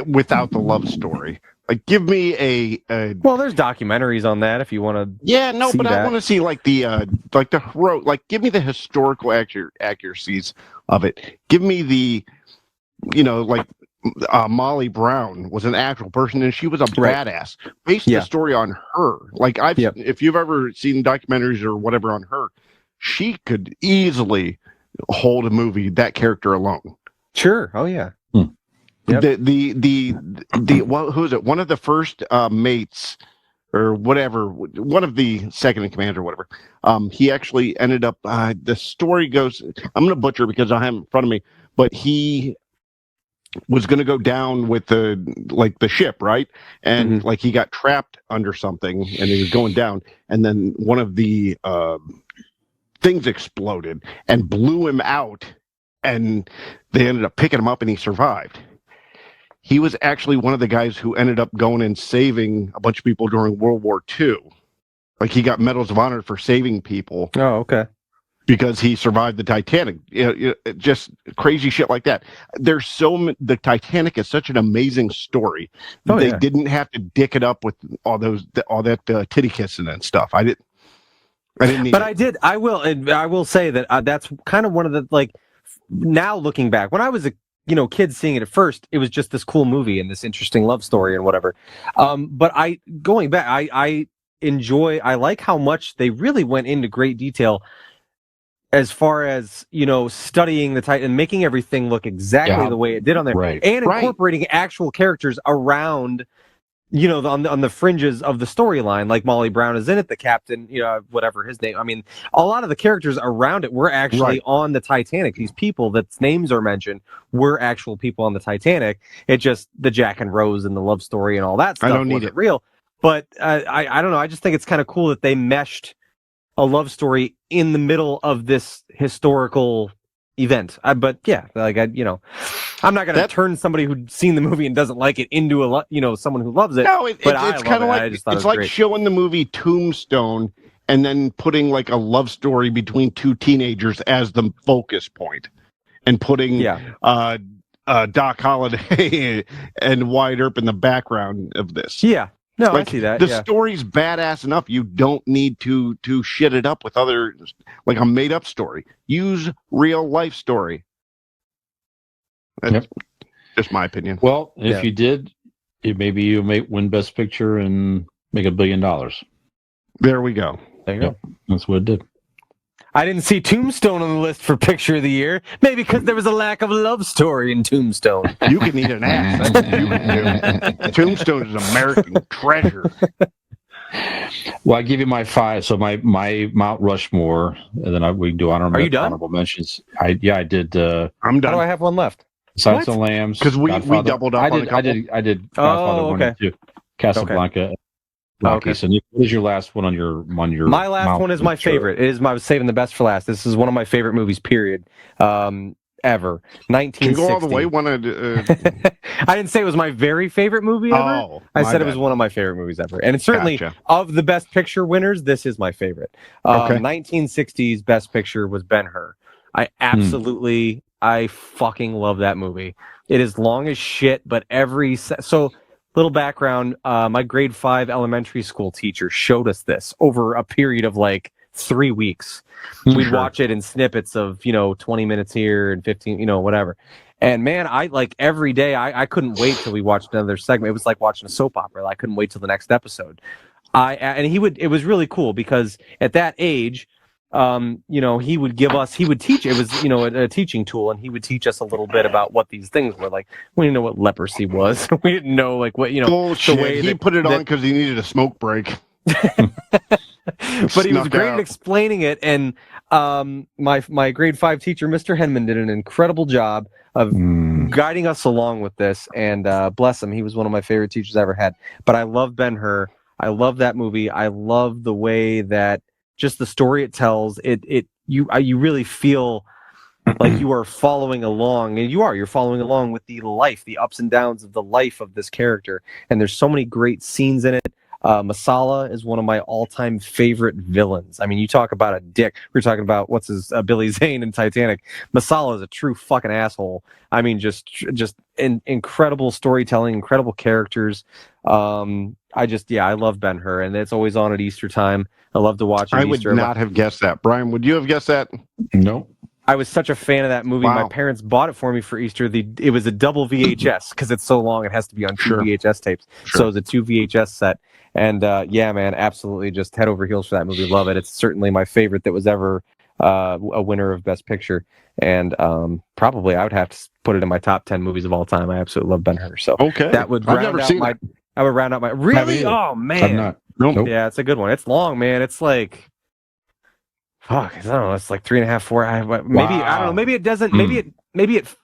without the love story. Like, give me a well, there's documentaries on that if you want to. Yeah, no, but that. I want to see like give me the historical accuracies of it. Give me the, Molly Brown was an actual person and she was a badass. Based the story on her. Like if you've ever seen documentaries or whatever on her, she could easily hold a movie, that character alone. Sure. Oh yeah. Yep. Who is it? One of the first mates or whatever, one of the second in command or whatever. He actually ended up the story goes, I'm gonna butcher because I have it in front of me, but he was going to go down with the ship, right? And like he got trapped under something and he was going down, and then one of the things exploded and blew him out, and they ended up picking him up and he survived. He was actually one of the guys who ended up going and saving a bunch of people during World War II. Like he got medals of honor for saving people. Oh, okay. Because he survived the Titanic, just crazy shit like that. The Titanic is such an amazing story. They didn't have to dick it up with all that titty kissing and stuff. I didn't need but it. I did. I will say that that's kind of one of the, like, now looking back, when I was a kid seeing it at first, it was just this cool movie and this interesting love story and whatever. But going back, I like how much they really went into great detail as far as, studying the Titan and making everything look exactly the way it did on there, and incorporating actual characters around, on the fringes of the storyline. Like Molly Brown is in it, the captain, whatever his name. I mean, a lot of the characters around it were actually on the Titanic. These people that's names are mentioned were actual people on the Titanic. It just the Jack and Rose and the love story and all that stuff wasn't real. But I don't know. I just think it's kind of cool that they meshed a love story in the middle of this historical event. I'm not going to turn somebody who's seen the movie and doesn't like it into someone who loves it. No, it's kind of like it's like showing the movie Tombstone and then putting like a love story between two teenagers as the focus point, and putting Doc Holliday and Wyatt Earp in the background of this. Yeah. No, like, I see that. The story's badass enough. You don't need to shit it up with other, like a made up story. Use real life story. That's just my opinion. Well, if you did, maybe you may win Best Picture and make $1 billion. There we go. There you go. That's what it did. I didn't see Tombstone on the list for Picture of the Year. Maybe because there was a lack of love story in Tombstone. You can eat an ass. That's what you can do. Tombstone is an American treasure. Well, I give you my 5. So my Mount Rushmore, and then we can do honorable mentions. I did. I'm done. How do I have one left? Silence of the Lambs. Because we doubled up. I did. Godfather 1 and 2. Casablanca. Okay. So what is your last one on your My last one is my favorite. It is I was saving the best for last. This is one of my favorite movies, period. Ever. 1960. Can you go all the way? I didn't say it was my very favorite movie ever. I said it was one of my favorite movies ever. And it's certainly of the Best Picture winners, this is my favorite. 1960's Best Picture was Ben-Hur. I absolutely I fucking love that movie. It is long as shit, but little background, my grade 5 elementary school teacher showed us this over a period of like 3 weeks. We'd watch it in snippets of, 20 minutes here and 15, whatever. And man, I like every day, I couldn't wait till we watched another segment. It was like watching a soap opera. I couldn't wait till the next episode. It was really cool because at that age, he would teach. It was, a teaching tool, and he would teach us a little bit about what these things were. Like, we didn't know what leprosy was. We didn't know, like, what, Bullshit. the way he put it on because he needed a smoke break. But he was great at explaining it, and my grade 5 teacher, Mr. Henman, did an incredible job of guiding us along with this, and bless him, he was one of my favorite teachers I ever had. But I love Ben-Hur. I love that movie. I love the way that just the story it tells. You really feel like you are following along, and you're following along with the ups and downs of the life of this character. And there's so many great scenes in it. Masala is one of my all-time favorite villains. I mean, you talk about a dick. We're talking about Billy Zane in Titanic. Masala is a true fucking asshole. I mean, just incredible storytelling, incredible characters. I love Ben-Hur, and it's always on at Easter time. I love to watch it. I would not have guessed that. Brian, would you have guessed that? No. I was such a fan of that movie. Wow. My parents bought it for me for Easter. It was a double VHS because it's so long. It has to be on 2 VHS tapes. Sure. So it was a 2 VHS set. And man, absolutely just head over heels for that movie. Love it. It's certainly my favorite that was ever a winner of Best Picture. And probably I would have to put it in my top 10 movies of all time. I absolutely love Ben-Hur. So that would round out my really? Oh man. I'm not. Nope. Yeah, it's a good one. It's long, man. It's like fuck, I don't know. It's like 3.5, 4. Maybe I don't know. Maybe it doesn't. Maybe it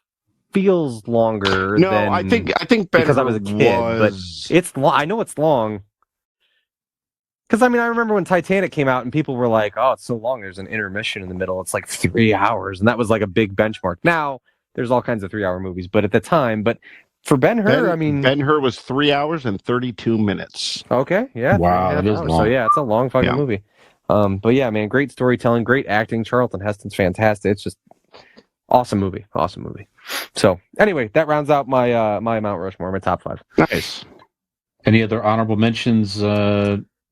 feels longer. No, than, I think because I was a kid, but it's long. I know it's long. Because I remember when Titanic came out and people were like, "Oh, it's so long." There's an intermission in the middle. It's like 3 hours, and that was like a big benchmark. Now there's all kinds of 3-hour movies, but at the time, for Ben-Hur, Ben-Hur was 3 hours and 32 minutes. Okay, yeah, wow, that is long. So yeah, it's a long fucking movie. But yeah, man, great storytelling, great acting. Charlton Heston's fantastic. It's just awesome movie. So anyway, that rounds out my my Mount Rushmore, my top 5. Nice. Any other honorable mentions,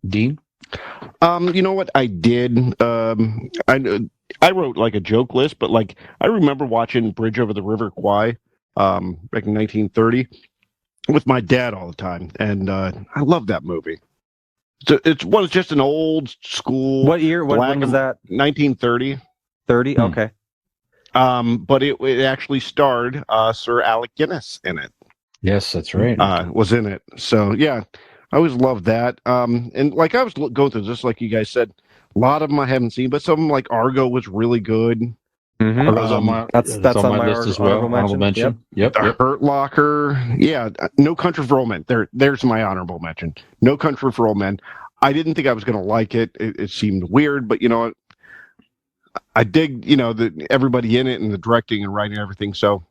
Dean? You know what I did? I wrote like a joke list, but like I remember watching Bridge Over the River Kwai back in 1930 with my dad all the time, and I love that movie. It was just an old school. What year? When was that? 1930. 30. Okay. But it actually starred Sir Alec Guinness in it. Yes, that's right. Was in it. So yeah, I always loved that. And like I was going through just like you guys said, a lot of them I haven't seen, but some of them like Argo was really good. Mm-hmm. That's on my list as well. Honorable mention. Yep. The Hurt Locker. Yeah. No Country for Old Men. There's my honorable mention. No Country for Old Men. I didn't think I was going to like it. It seemed weird, but you know what? I dig, everybody in it and the directing and writing and everything. So,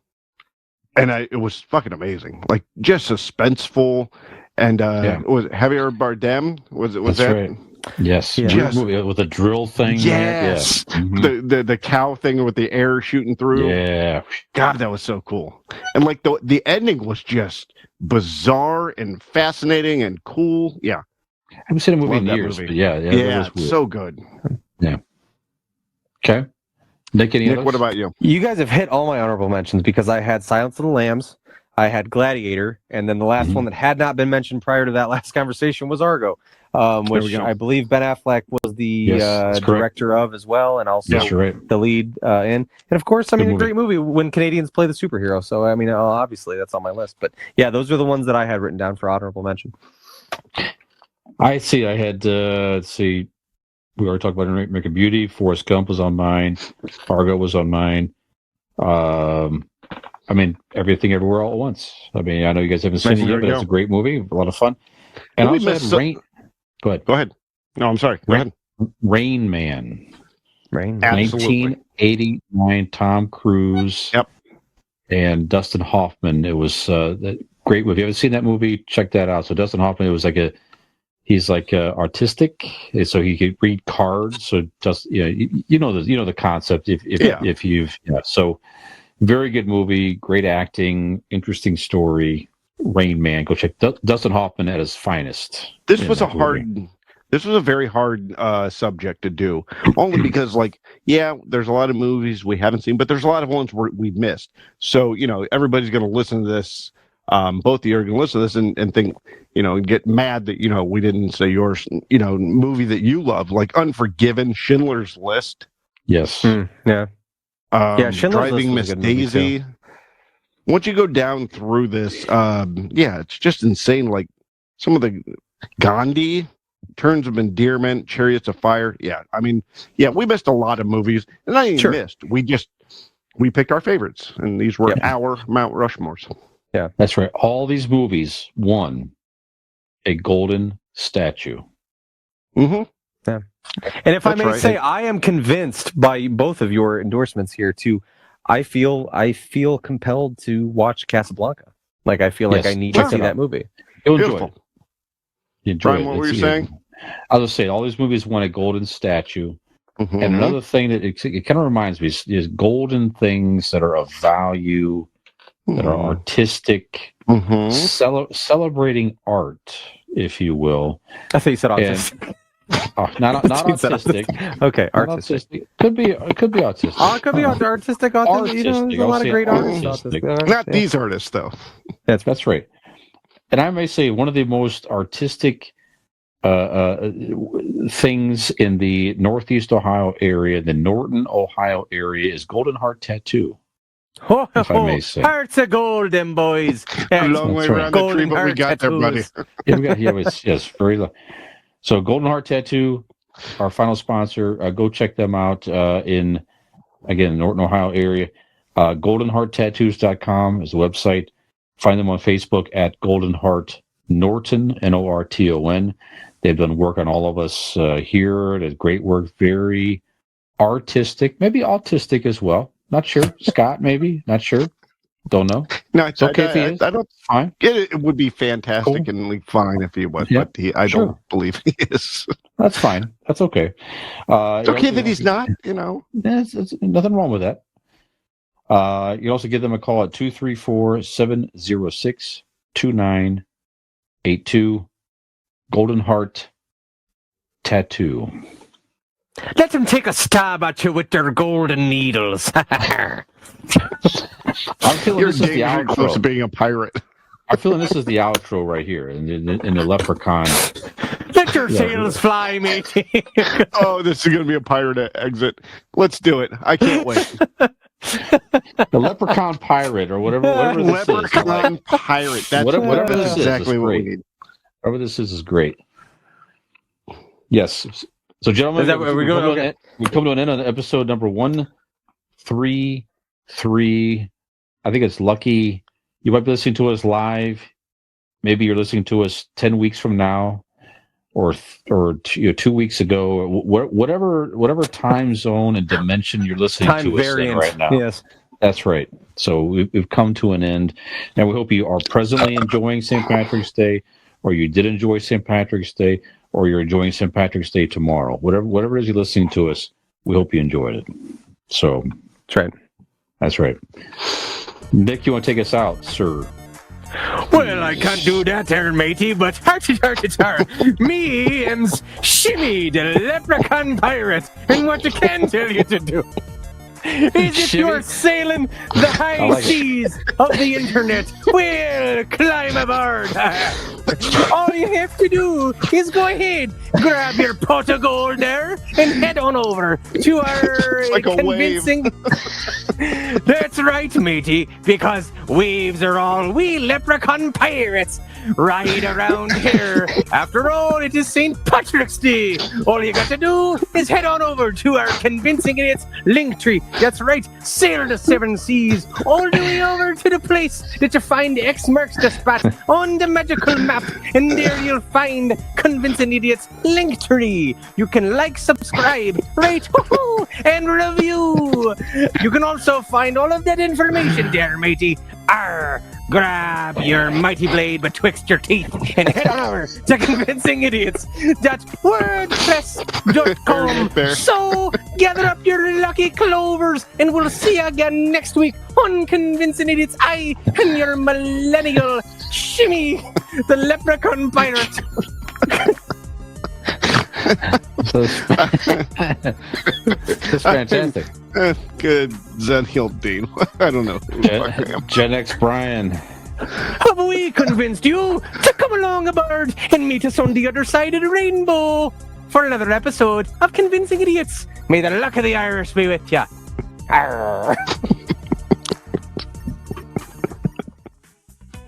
it was fucking amazing. Like just suspenseful. And was Javier Bardem? Was That's that? Right. Yes, with a drill thing. Yes, yeah. Mm-hmm. the cow thing with the air shooting through. Yeah, God, that was so cool. And like the ending was just bizarre and fascinating and cool. Yeah, I haven't seen a movie in years. But yeah, so good. Yeah. Okay, Nick, what about you? You guys have hit all my honorable mentions because I had Silence of the Lambs, I had Gladiator, and then the last one that had not been mentioned prior to that last conversation was Argo, which I believe Ben Affleck was the director of as well, and also the lead in. And of course, a great movie when Canadians play the superhero. So obviously that's on my list. But yeah, those are the ones that I had written down for honorable mention. I see. I had we already talked about American Beauty. Forrest Gump was on mine. Fargo was on mine. Everything Everywhere All at Once. I know you guys haven't seen it yet, but it's a great movie. A lot of fun. And also had Rain. Go ahead. No, I'm sorry. Go ahead. Rain Man. Absolutely. 1989. Tom Cruise. Yep. And Dustin Hoffman. It was a great movie. If you haven't seen that movie, check that out. So Dustin Hoffman, it was he's artistic, so he could read cards. So just the concept. If you've so very good movie, great acting, interesting story. Rain Man, go check Dustin Hoffman at his finest. This was a very hard subject to do, only because there's a lot of movies we haven't seen, but there's a lot of ones we've missed. So everybody's going to listen to this both of you are going to listen to this and think, and get mad that, we didn't say yours, movie that you love, like Unforgiven, Schindler's List. Yes. Yeah. Schindler's Driving List was Miss a good movie, Daisy. too. Once you go down through this, it's just insane. Like some of the Gandhi, Terms of Endearment, Chariots of Fire. Yeah, I mean, we missed a lot of movies, and not even missed. We picked our favorites, and these were our Mount Rushmores. Yeah, that's right. All these movies won a golden statue. Mm-hmm. Yeah. And if I may say, I am convinced by both of your endorsements here too. I feel compelled to watch Casablanca. Like I feel like I need to see that movie. You'll enjoy it. You enjoy Brian, what were you saying? I was saying all these movies won a golden statue. Mm-hmm. And another thing that it kind of reminds me is golden things that are of value, that are artistic, celebrating art, if you will. I thought you said autistic. Not autistic. Okay, artistic. Could be autistic. Oh, it could be artistic. Autistic. There's a lot of great artists. Not these artists, though. That's right. And I may say one of the most artistic things in the Northeast Ohio area, the Norton, Ohio area, is Golden Heart Tattoo. If I may say. Hearts of gold, them boys. A long way around the tree, but we got there, buddy. Yes, very low. So Golden Heart Tattoo, our final sponsor. Go check them out in, again, Norton, Ohio area. GoldenHeartTattoos.com is the website. Find them on Facebook at Golden Heart Norton, Norton. They've done work on all of us here. Did great work. Very artistic, maybe autistic as well. Not sure. Scott, maybe. Not sure. Don't know. No, it's okay if he is. I don't. Fine. It would be fantastic and fine if he was, but I don't believe he is. That's fine. That's okay. It's okay that he's not. It's nothing wrong with that. You can also give them a call at 234-706-2982. Golden Heart Tattoo. Let them take a stab at you with their golden needles. I'm feeling You're this is the outro. Close to being a pirate. I'm feeling this is the outro right here in the Leprechaun. Let your sails fly, matey. Oh, this is going to be a pirate exit. Let's do it. I can't wait. The Leprechaun Pirate or whatever this Leprechaun is. Pirate. That's whatever this exactly is what we need. Whatever this is great. Yes. So, gentlemen, we're coming to an end on episode number 133. I think it's lucky. You might be listening to us live. Maybe you're listening to us 10 weeks from now, or 2 weeks ago. Whatever time zone and dimension you're listening to us in right now. Yes, that's right. So we've come to an end, and we hope you are presently enjoying St. Patrick's Day, or you did enjoy St. Patrick's Day, or you're enjoying St. Patrick's Day tomorrow. Whatever it is you're listening to us, we hope you enjoyed it. So that's right. That's right. Nick, you want to take us out, sir? Well, I can't do that there, matey, but hearty, me am Shimmy, the Leprechaun Pirate, and what I can tell you to do is if you're sailing the high seas of the internet, well, climb aboard. All you have to do is go ahead, grab your pot of gold there, and head on over to our convincing... That's right, matey, because waves are all we Leprechaun pirates ride around here. After all, it is St. Patrick's Day. All you got to do is head on over to our Convincing Idiots link tree. That's right, sail the 7 seas all the way over to the place that you find X marks the spot on the magical map, and there you'll find Convincing Idiots link tree. You can like, subscribe, rate, and review. You can also find all of that information there, matey. Grab your mighty blade betwixt your teeth and head on over to convincingidiots.wordpress.com. So gather up your lucky clovers, and we'll see you again next week on Convincing Idiots. I am your millennial Shimmy, the Leprechaun Pirate. That's fantastic. Good Zennial Dean. I don't know. Gen X Brian. Have we convinced you to come along aboard and meet us on the other side of the rainbow for another episode of Convincing Idiots? May the luck of the Irish be with ya.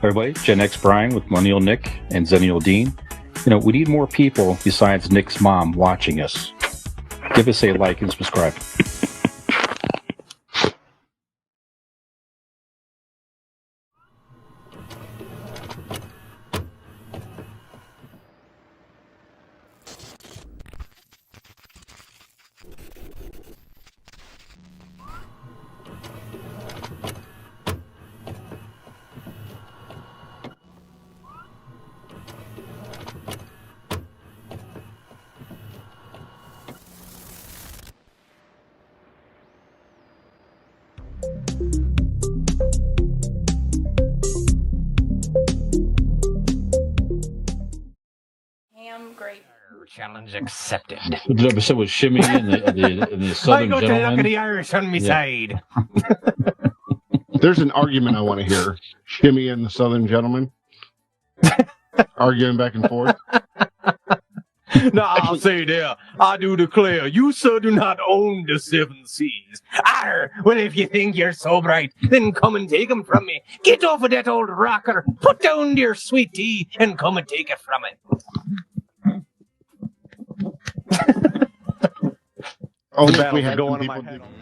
Everybody, Gen X Brian with Millennial Nick and Zennial Dean. We need more people besides Nick's mom watching us. Give us a like and subscribe. Challenge accepted. The episode was Shimmy and the Southern I got the luck of Gentleman. the Irish on me side. There's an argument I want to hear. Shimmy and the Southern Gentleman arguing back and forth. No, I'll say there, I do declare, you, sir, do not own the 7 seas. Arr! Well, if you think you're so bright, then come and take 'em from me. Get off of that old rocker, put down your sweet tea, and come and take it from it. Oh, The we battles had are going some on in my people head.